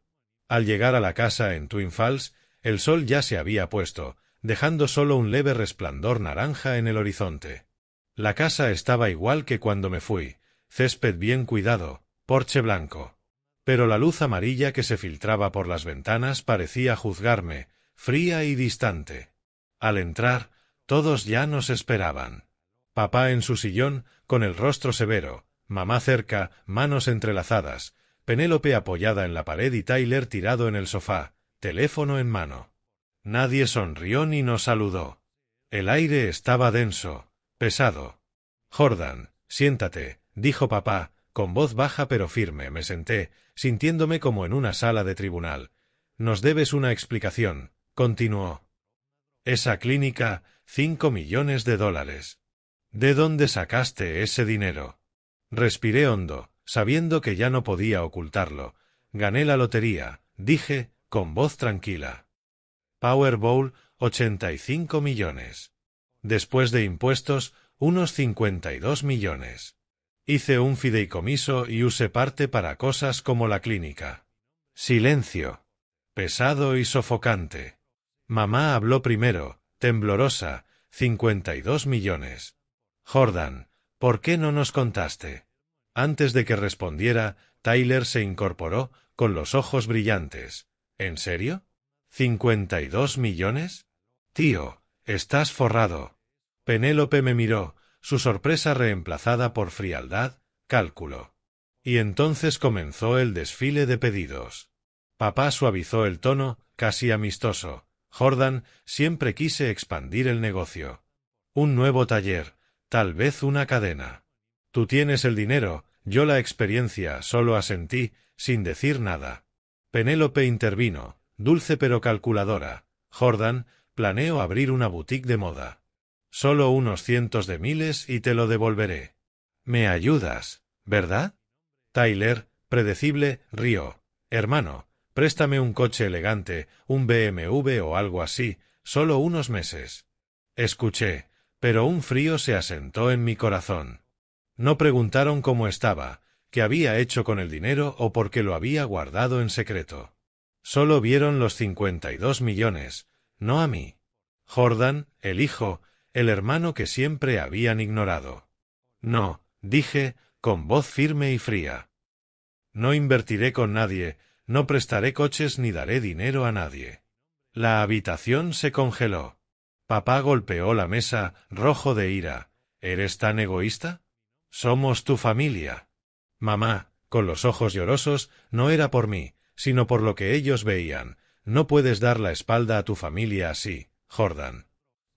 Al llegar a la casa en Twin Falls, el sol ya se había puesto, dejando solo un leve resplandor naranja en el horizonte. La casa estaba igual que cuando me fui, césped bien cuidado, porche blanco. Pero la luz amarilla que se filtraba por las ventanas parecía juzgarme, fría y distante. Al entrar, todos ya nos esperaban. Papá en su sillón, con el rostro severo, mamá cerca, manos entrelazadas, Penélope apoyada en la pared y Tyler tirado en el sofá, teléfono en mano. Nadie sonrió ni nos saludó. El aire estaba denso, pesado. Jordan, siéntate, dijo papá, con voz baja pero firme. Me senté, sintiéndome como en una sala de tribunal. Nos debes una explicación, continuó. Esa clínica, $5 millones. ¿De dónde sacaste ese dinero? Respiré hondo, sabiendo que ya no podía ocultarlo. Gané la lotería, dije, con voz tranquila. Powerball, 85 millones. Después de impuestos, unos 52 millones. Hice un fideicomiso y usé parte para cosas como la clínica. Silencio. Pesado y sofocante. Mamá habló primero, temblorosa, 52 millones. Jordan, ¿por qué no nos contaste? Antes de que respondiera, Tyler se incorporó, con los ojos brillantes. ¿En serio? ¿52 millones? Tío, estás forrado. Penélope me miró, su sorpresa reemplazada por frialdad, cálculo. Y entonces comenzó el desfile de pedidos. Papá suavizó el tono, casi amistoso. Jordan, siempre quise expandir el negocio. Un nuevo taller, tal vez una cadena. Tú tienes el dinero, yo la experiencia, solo asentí, sin decir nada. Penélope intervino, dulce pero calculadora. Jordan, planeo abrir una boutique de moda. Solo unos cientos de miles y te lo devolveré. ¿Me ayudas, verdad? Tyler, predecible, rió. Hermano, préstame un coche elegante, un BMW o algo así, solo unos meses. Escuché, pero un frío se asentó en mi corazón. No preguntaron cómo estaba, qué había hecho con el dinero o por qué lo había guardado en secreto. Solo vieron los 52 millones, no a mí. Jordan, el hijo, el hermano que siempre habían ignorado. No, dije, con voz firme y fría. No invertiré con nadie, no prestaré coches ni daré dinero a nadie. La habitación se congeló. Papá golpeó la mesa, rojo de ira. ¿Eres tan egoísta? Somos tu familia. Mamá, con los ojos llorosos, no era por mí, sino por lo que ellos veían. No puedes dar la espalda a tu familia así, Jordan.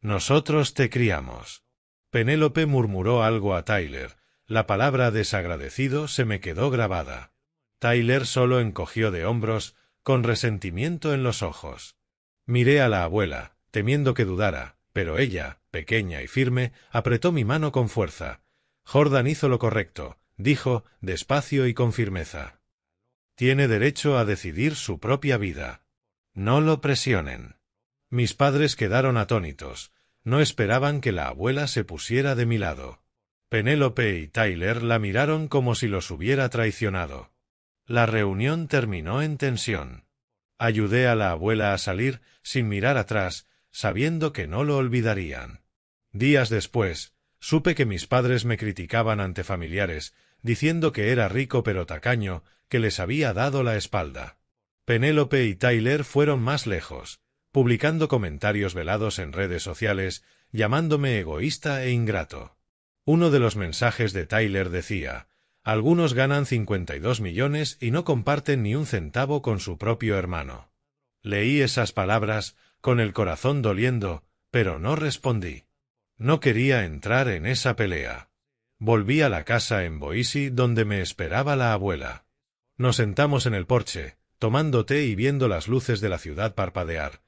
Nosotros te criamos. Penélope murmuró algo a Tyler. La palabra desagradecido se me quedó grabada. Tyler solo encogió de hombros, con resentimiento en los ojos. Miré a la abuela, temiendo que dudara, pero ella, pequeña y firme, apretó mi mano con fuerza. Jordan hizo lo correcto, dijo, despacio y con firmeza. Tiene derecho a decidir su propia vida. No lo presionen. Mis padres quedaron atónitos. No esperaban que la abuela se pusiera de mi lado. Penélope y Tyler la miraron como si los hubiera traicionado. La reunión terminó en tensión. Ayudé a la abuela a salir, sin mirar atrás, sabiendo que no lo olvidarían. Días después, supe que mis padres me criticaban ante familiares, diciendo que era rico pero tacaño, que les había dado la espalda. Penélope y Tyler fueron más lejos, publicando comentarios velados en redes sociales, llamándome egoísta e ingrato. Uno de los mensajes de Tyler decía: algunos ganan 52 millones y no comparten ni un centavo con su propio hermano. Leí esas palabras, con el corazón doliendo, pero no respondí. No quería entrar en esa pelea. Volví a la casa en Boise donde me esperaba la abuela. Nos sentamos en el porche, tomando té y viendo las luces de la ciudad parpadear.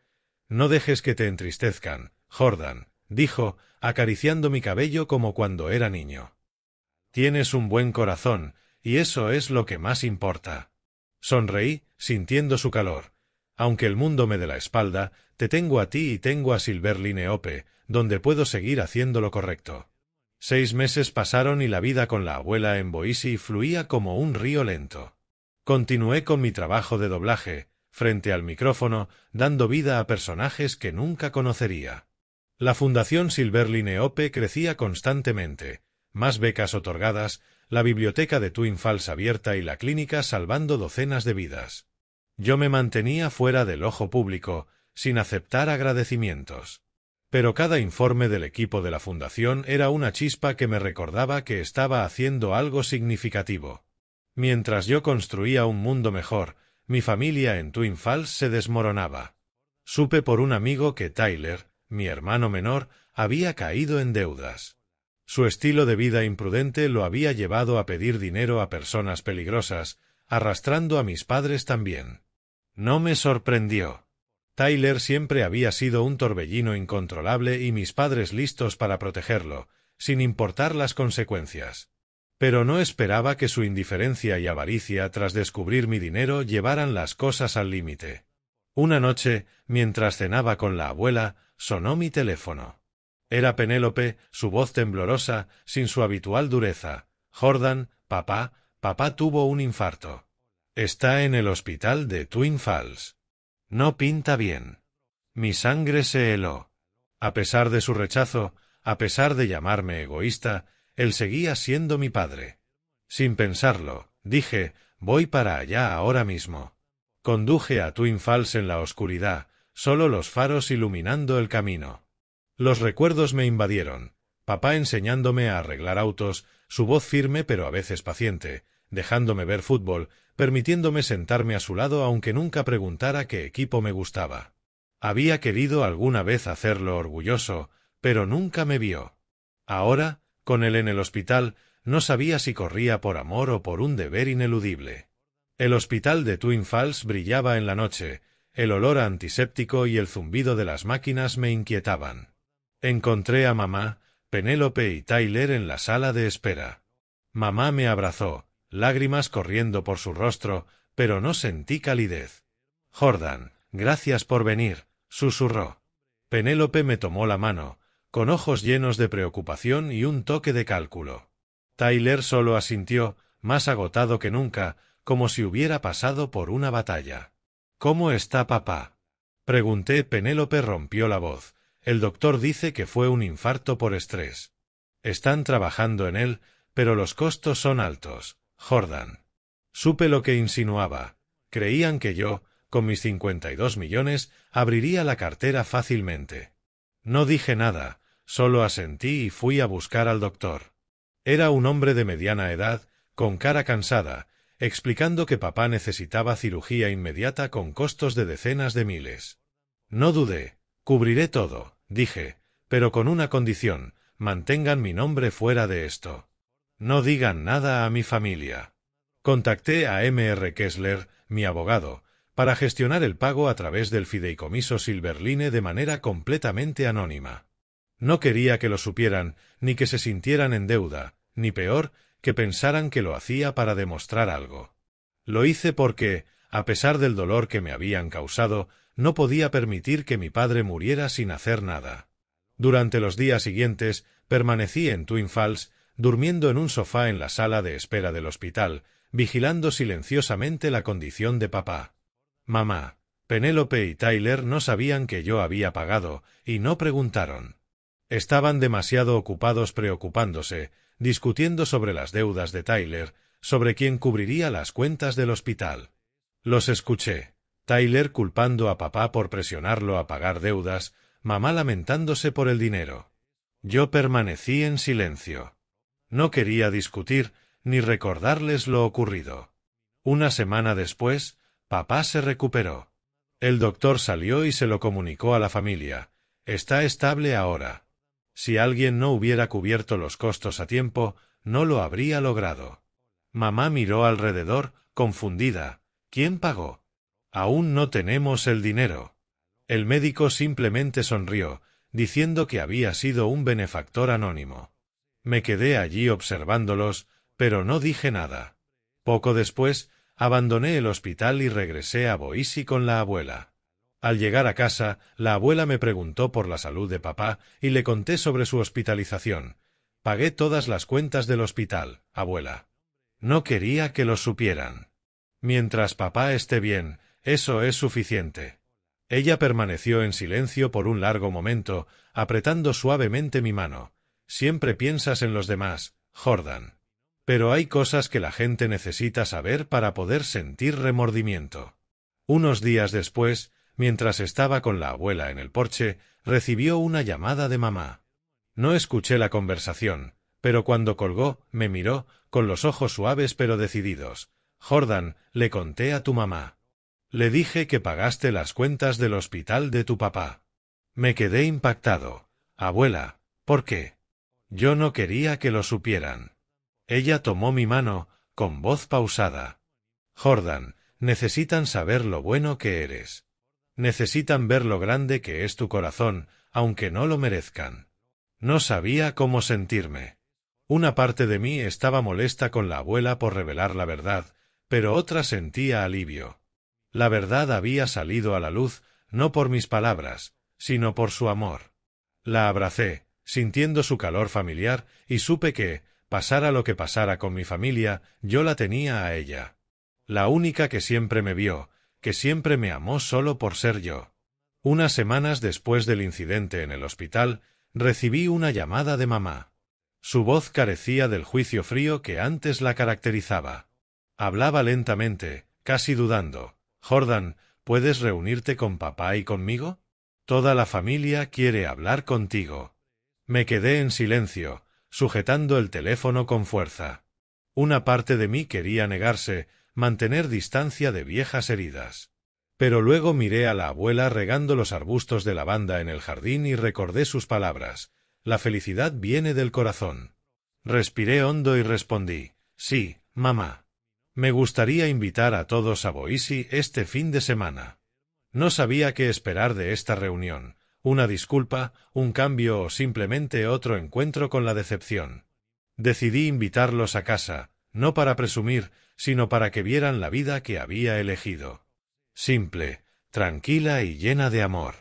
No dejes que te entristezcan, Jordan, dijo, acariciando mi cabello como cuando era niño. Tienes un buen corazón, y eso es lo que más importa. Sonreí, sintiendo su calor. Aunque el mundo me dé la espalda, te tengo a ti y tengo a Silverline Ope, donde puedo seguir haciendo lo correcto. 6 meses pasaron y la vida con la abuela en Boise fluía como un río lento. Continué con mi trabajo de doblaje, frente al micrófono, dando vida a personajes que nunca conocería. La Fundación Silverline Ope crecía constantemente, más becas otorgadas, la biblioteca de Twin Falls abierta y la clínica salvando docenas de vidas. Yo me mantenía fuera del ojo público, sin aceptar agradecimientos. Pero cada informe del equipo de la fundación era una chispa que me recordaba que estaba haciendo algo significativo. Mientras yo construía un mundo mejor, mi familia en Twin Falls se desmoronaba. Supe por un amigo que Tyler, mi hermano menor, había caído en deudas. Su estilo de vida imprudente lo había llevado a pedir dinero a personas peligrosas, arrastrando a mis padres también. No me sorprendió. Tyler siempre había sido un torbellino incontrolable y mis padres listos para protegerlo, sin importar las consecuencias. Pero no esperaba que su indiferencia y avaricia tras descubrir mi dinero llevaran las cosas al límite. Una noche, mientras cenaba con la abuela, sonó mi teléfono. Era Penélope, su voz temblorosa, sin su habitual dureza. «Jordan, papá tuvo un infarto. Está en el hospital de Twin Falls. No pinta bien». Mi sangre se heló. A pesar de su rechazo, a pesar de llamarme egoísta, él seguía siendo mi padre. Sin pensarlo, dije, voy para allá ahora mismo. Conduje a Twin Falls en la oscuridad, solo los faros iluminando el camino. Los recuerdos me invadieron, papá enseñándome a arreglar autos, su voz firme pero a veces paciente, dejándome ver fútbol, permitiéndome sentarme a su lado aunque nunca preguntara qué equipo me gustaba. Había querido alguna vez hacerlo orgulloso, pero nunca me vio. Ahora, con él en el hospital, no sabía si corría por amor o por un deber ineludible. El hospital de Twin Falls brillaba en la noche, el olor a antiséptico y el zumbido de las máquinas me inquietaban. Encontré a mamá, Penélope y Tyler en la sala de espera. Mamá me abrazó, lágrimas corriendo por su rostro, pero no sentí calidez. «Jordan, gracias por venir», susurró. Penélope me tomó la mano, con ojos llenos de preocupación y un toque de cálculo. Tyler solo asintió, más agotado que nunca, como si hubiera pasado por una batalla. «¿Cómo está papá?», pregunté. Penélope rompió la voz. «El doctor dice que fue un infarto por estrés. Están trabajando en él, pero los costos son altos, Jordan». Supe lo que insinuaba. Creían que yo, con mis 52 millones, abriría la cartera fácilmente. No dije nada, solo asentí y fui a buscar al doctor. Era un hombre de mediana edad, con cara cansada, explicando que papá necesitaba cirugía inmediata con costos de decenas de miles. No dudé. «Cubriré todo», dije, «pero con una condición, mantengan mi nombre fuera de esto. No digan nada a mi familia». Contacté a M.R. Kessler, mi abogado, para gestionar el pago a través del fideicomiso Silverline de manera completamente anónima. No quería que lo supieran, ni que se sintieran en deuda, ni peor, que pensaran que lo hacía para demostrar algo. Lo hice porque, a pesar del dolor que me habían causado, no podía permitir que mi padre muriera sin hacer nada. Durante los días siguientes, permanecí en Twin Falls, durmiendo en un sofá en la sala de espera del hospital, vigilando silenciosamente la condición de papá. Mamá, Penélope y Tyler no sabían que yo había pagado, y no preguntaron. Estaban demasiado ocupados preocupándose, discutiendo sobre las deudas de Tyler, sobre quién cubriría las cuentas del hospital. Los escuché. Tyler culpando a papá por presionarlo a pagar deudas, mamá lamentándose por el dinero. Yo permanecí en silencio. No quería discutir ni recordarles lo ocurrido. Una semana después, papá se recuperó. El doctor salió y se lo comunicó a la familia. «Está estable ahora». Si alguien no hubiera cubierto los costos a tiempo, no lo habría logrado. Mamá miró alrededor, confundida. ¿Quién pagó? «Aún no tenemos el dinero». El médico simplemente sonrió, diciendo que había sido un benefactor anónimo. Me quedé allí observándolos, pero no dije nada. Poco después, Abandoné el hospital y regresé a Boise con la abuela. Al llegar a casa, la abuela me preguntó por la salud de papá y le conté sobre su hospitalización. Pagué todas las cuentas del hospital, abuela. No quería que lo supieran. Mientras papá esté bien, eso es suficiente. Ella permaneció en silencio por un largo momento, apretando suavemente mi mano. Siempre piensas en los demás, Jordan. Pero hay cosas que la gente necesita saber para poder sentir remordimiento. Unos días después, mientras estaba con la abuela en el porche, recibió una llamada de mamá. No escuché la conversación, pero cuando colgó, me miró, con los ojos suaves pero decididos. Jordan, le conté a tu mamá. Le dije que pagaste las cuentas del hospital de tu papá. Me quedé impactado. Abuela, ¿por qué? Yo no quería que lo supieran. Ella tomó mi mano, con voz pausada. Jordan, necesitan saber lo bueno que eres. Necesitan ver lo grande que es tu corazón, aunque no lo merezcan. No sabía cómo sentirme. Una parte de mí estaba molesta con la abuela por revelar la verdad, pero otra sentía alivio. La verdad había salido a la luz, no por mis palabras, sino por su amor. La abracé, sintiendo su calor familiar, y supe que, pasara lo que pasara con mi familia, yo la tenía a ella. La única que siempre me vio, que siempre me amó solo por ser yo. Unas semanas después del incidente en el hospital, recibí una llamada de mamá. Su voz carecía del juicio frío que antes la caracterizaba. Hablaba lentamente, casi dudando. Jordan, ¿puedes reunirte con papá y conmigo? Toda la familia quiere hablar contigo. Me quedé en silencio, sujetando el teléfono con fuerza. Una parte de mí quería negarse, mantener distancia de viejas heridas. Pero luego miré a la abuela regando los arbustos de lavanda en el jardín y recordé sus palabras. La felicidad viene del corazón. Respiré hondo y respondí, sí, mamá. Me gustaría invitar a todos a Boise este fin de semana. No sabía qué esperar de esta reunión, una disculpa, un cambio o simplemente otro encuentro con la decepción. Decidí invitarlos a casa, no para presumir, sino para que vieran la vida que había elegido. Simple, tranquila y llena de amor.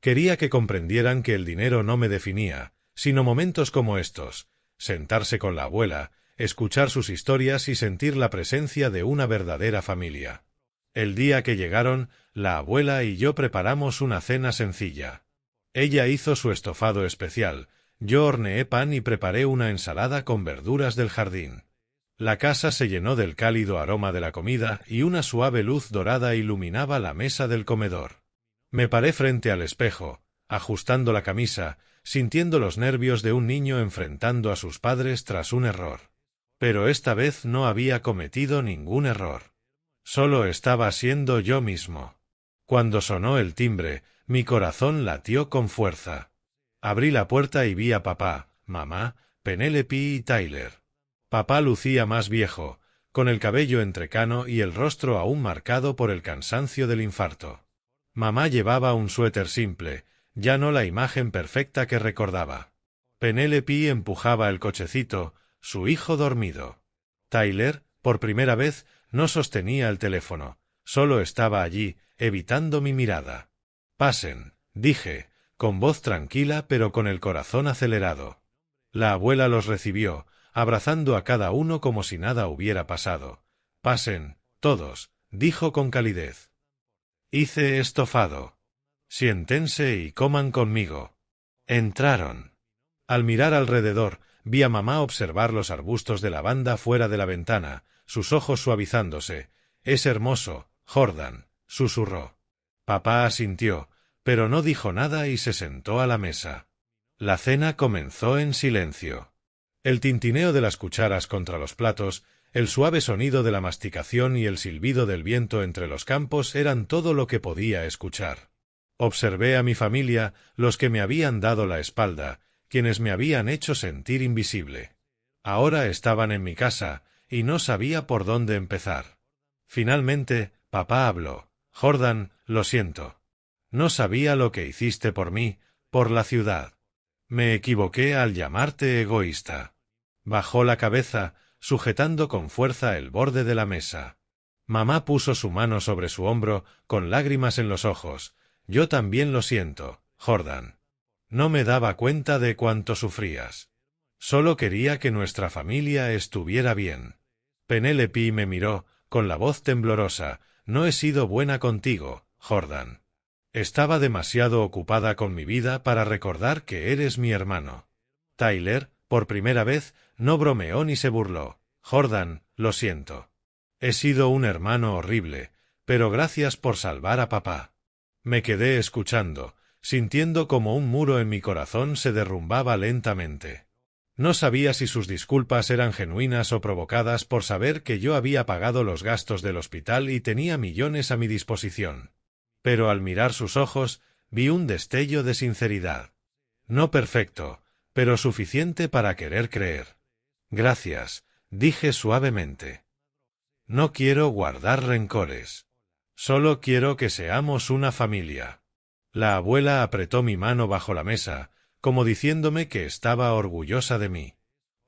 Quería que comprendieran que el dinero no me definía, sino momentos como estos, sentarse con la abuela, escuchar sus historias y sentir la presencia de una verdadera familia. El día que llegaron, la abuela y yo preparamos una cena sencilla. Ella hizo su estofado especial, yo horneé pan y preparé una ensalada con verduras del jardín. La casa se llenó del cálido aroma de la comida y una suave luz dorada iluminaba la mesa del comedor. Me paré frente al espejo, ajustando la camisa, sintiendo los nervios de un niño enfrentando a sus padres tras un error. Pero esta vez no había cometido ningún error. Solo estaba siendo yo mismo. Cuando sonó el timbre, mi corazón latió con fuerza. Abrí la puerta y vi a papá, mamá, Penélope y Tyler. Papá lucía más viejo, con el cabello entrecano y el rostro aún marcado por el cansancio del infarto. Mamá llevaba un suéter simple, ya no la imagen perfecta que recordaba. Penélope empujaba el cochecito, su hijo dormido. Tyler, por primera vez, no sostenía el teléfono, solo estaba allí, evitando mi mirada. Pasen, dije, con voz tranquila pero con el corazón acelerado. La abuela los recibió, abrazando a cada uno como si nada hubiera pasado. Pasen, todos, dijo con calidez. Hice estofado. Siéntense y coman conmigo. Entraron. Al mirar alrededor, vi a mamá observar los arbustos de lavanda fuera de la ventana, sus ojos suavizándose. Es hermoso, Jordan, susurró. Papá asintió, pero no dijo nada y se sentó a la mesa. La cena comenzó en silencio. El tintineo de las cucharas contra los platos, el suave sonido de la masticación y el silbido del viento entre los campos eran todo lo que podía escuchar. Observé a mi familia, los que me habían dado la espalda, quienes me habían hecho sentir invisible. Ahora estaban en mi casa, y no sabía por dónde empezar. Finalmente, papá habló. Jordan, lo siento. No sabía lo que hiciste por mí, por la ciudad. Me equivoqué al llamarte egoísta. Bajó la cabeza, sujetando con fuerza el borde de la mesa. Mamá puso su mano sobre su hombro, con lágrimas en los ojos. Yo también lo siento, Jordan. No me daba cuenta de cuánto sufrías. Solo quería que nuestra familia estuviera bien. Penélope me miró, con la voz temblorosa. No he sido buena contigo, Jordan. Estaba demasiado ocupada con mi vida para recordar que eres mi hermano. Tyler, por primera vez, no bromeó ni se burló. Jordan, lo siento. He sido un hermano horrible, pero gracias por salvar a papá. Me quedé escuchando, sintiendo como un muro en mi corazón se derrumbaba lentamente. No sabía si sus disculpas eran genuinas o provocadas por saber que yo había pagado los gastos del hospital y tenía millones a mi disposición. Pero al mirar sus ojos, vi un destello de sinceridad. No perfecto, pero suficiente para querer creer. Gracias, dije suavemente. No quiero guardar rencores. Solo quiero que seamos una familia. La abuela apretó mi mano bajo la mesa, como diciéndome que estaba orgullosa de mí.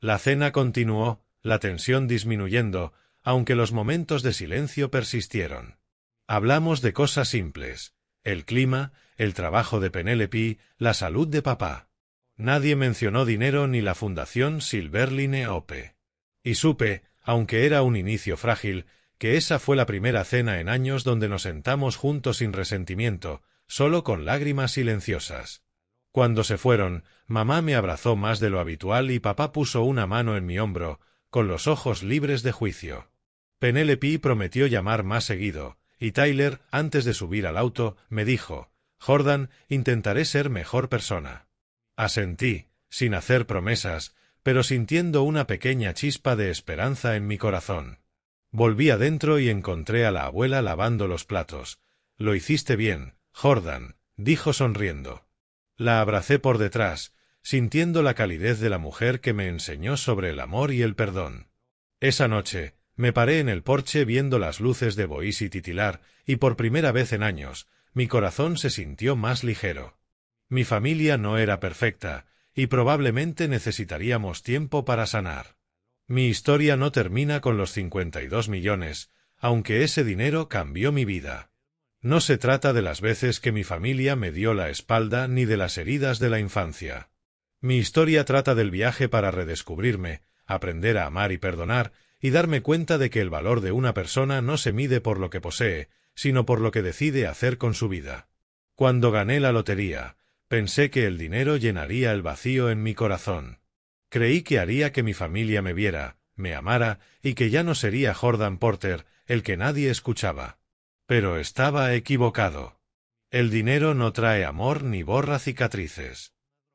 La cena continuó, la tensión disminuyendo, aunque los momentos de silencio persistieron. Hablamos de cosas simples: el clima, el trabajo de Penélope, la salud de papá. Nadie mencionó dinero ni la fundación Silverline Ope. Y supe, aunque era un inicio frágil, que esa fue la primera cena en años donde nos sentamos juntos sin resentimiento, solo con lágrimas silenciosas. Cuando se fueron, mamá me abrazó más de lo habitual y papá puso una mano en mi hombro, con los ojos libres de juicio. Penélope prometió llamar más seguido, y Tyler, antes de subir al auto, me dijo: Jordan, intentaré ser mejor persona. Asentí, sin hacer promesas, pero sintiendo una pequeña chispa de esperanza en mi corazón. Volví adentro y encontré a la abuela lavando los platos. Lo hiciste bien, Jordan, dijo sonriendo. La abracé por detrás, sintiendo la calidez de la mujer que me enseñó sobre el amor y el perdón. Esa noche, me paré en el porche viendo las luces de Boise titilar, y por primera vez en años, mi corazón se sintió más ligero. Mi familia no era perfecta, y probablemente necesitaríamos tiempo para sanar. Mi historia no termina con los 52 millones, aunque ese dinero cambió mi vida. No se trata de las veces que mi familia me dio la espalda ni de las heridas de la infancia. Mi historia trata del viaje para redescubrirme, aprender a amar y perdonar, y darme cuenta de que el valor de una persona no se mide por lo que posee, sino por lo que decide hacer con su vida. Cuando gané la lotería, pensé que el dinero llenaría el vacío en mi corazón. Creí que haría que mi familia me viera, me amara, y que ya no sería Jordan Porter, el que nadie escuchaba. Pero estaba equivocado. El dinero no trae amor ni borra cicatrices.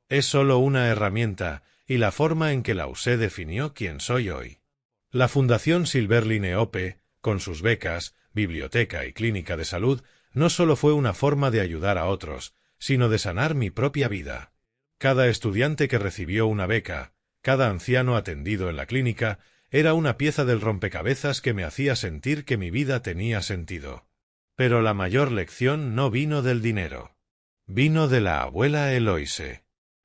Es solo una herramienta, y la forma en que la usé definió quién soy hoy. La Fundación Silverline Ope, con sus becas, biblioteca y clínica de salud, no solo fue una forma de ayudar a otros, sino de sanar mi propia vida. Cada estudiante que recibió una beca, cada anciano atendido en la clínica, era una pieza del rompecabezas que me hacía sentir que mi vida tenía sentido. Pero la mayor lección no vino del dinero. Vino de la abuela Eloise.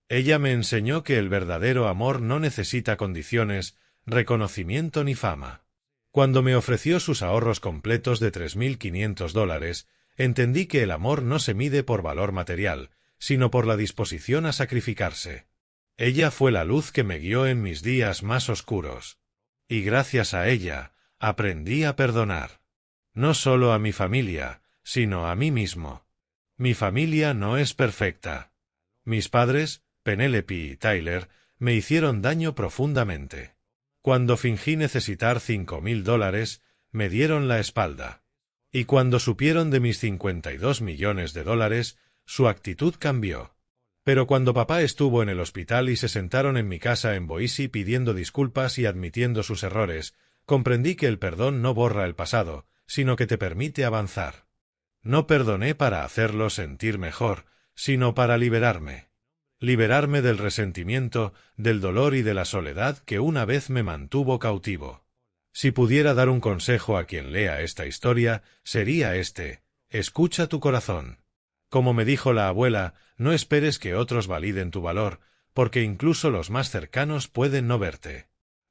Ella me enseñó que el verdadero amor no necesita condiciones, reconocimiento ni fama. Cuando me ofreció sus ahorros completos de $3.500, entendí que el amor no se mide por valor material, sino por la disposición a sacrificarse. Ella fue la luz que me guió en mis días más oscuros. Y gracias a ella, aprendí a perdonar. No solo a mi familia, sino a mí mismo. Mi familia no es perfecta. Mis padres, Penélope y Tyler, me hicieron daño profundamente. Cuando fingí necesitar $5.000, me dieron la espalda. Y cuando supieron de mis 52 millones de dólares, su actitud cambió. Pero cuando papá estuvo en el hospital y se sentaron en mi casa en Boise pidiendo disculpas y admitiendo sus errores, comprendí que el perdón no borra el pasado, sino que te permite avanzar. No perdoné para hacerlo sentir mejor, sino para liberarme. Liberarme del resentimiento, del dolor y de la soledad que una vez me mantuvo cautivo. Si pudiera dar un consejo a quien lea esta historia, sería este: escucha tu corazón. Como me dijo la abuela, no esperes que otros validen tu valor, porque incluso los más cercanos pueden no verte.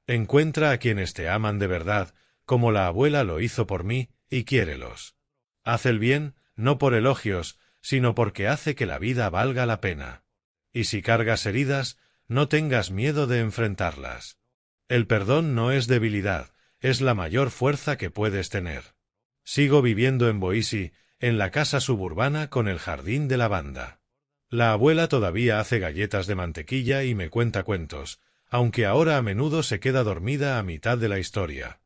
Encuentra a quienes te aman de verdad, como la abuela lo hizo por mí, y quiérelos. Haz el bien, no por elogios, sino porque hace que la vida valga la pena. Y si cargas heridas, no tengas miedo de enfrentarlas. El perdón no es debilidad, es la mayor fuerza que puedes tener. Sigo viviendo en Boise, en la casa suburbana con el jardín de lavanda. La abuela todavía hace galletas de mantequilla y me cuenta cuentos, aunque ahora a menudo se queda dormida a mitad de la historia.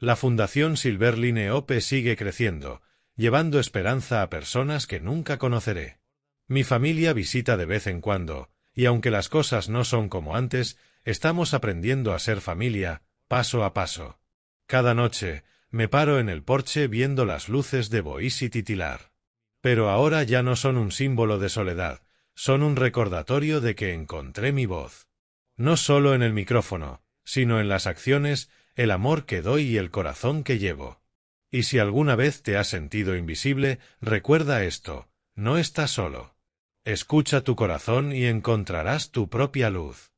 La Fundación Silverline Ope sigue creciendo, llevando esperanza a personas que nunca conoceré. Mi familia visita de vez en cuando, y aunque las cosas no son como antes, estamos aprendiendo a ser familia, paso a paso. Cada noche, me paro en el porche viendo las luces de Boise titilar. Pero ahora ya no son un símbolo de soledad, son un recordatorio de que encontré mi voz. No solo en el micrófono, sino en las acciones, el amor que doy y el corazón que llevo. Y si alguna vez te has sentido invisible, recuerda esto, no estás solo. Escucha tu corazón y encontrarás tu propia luz.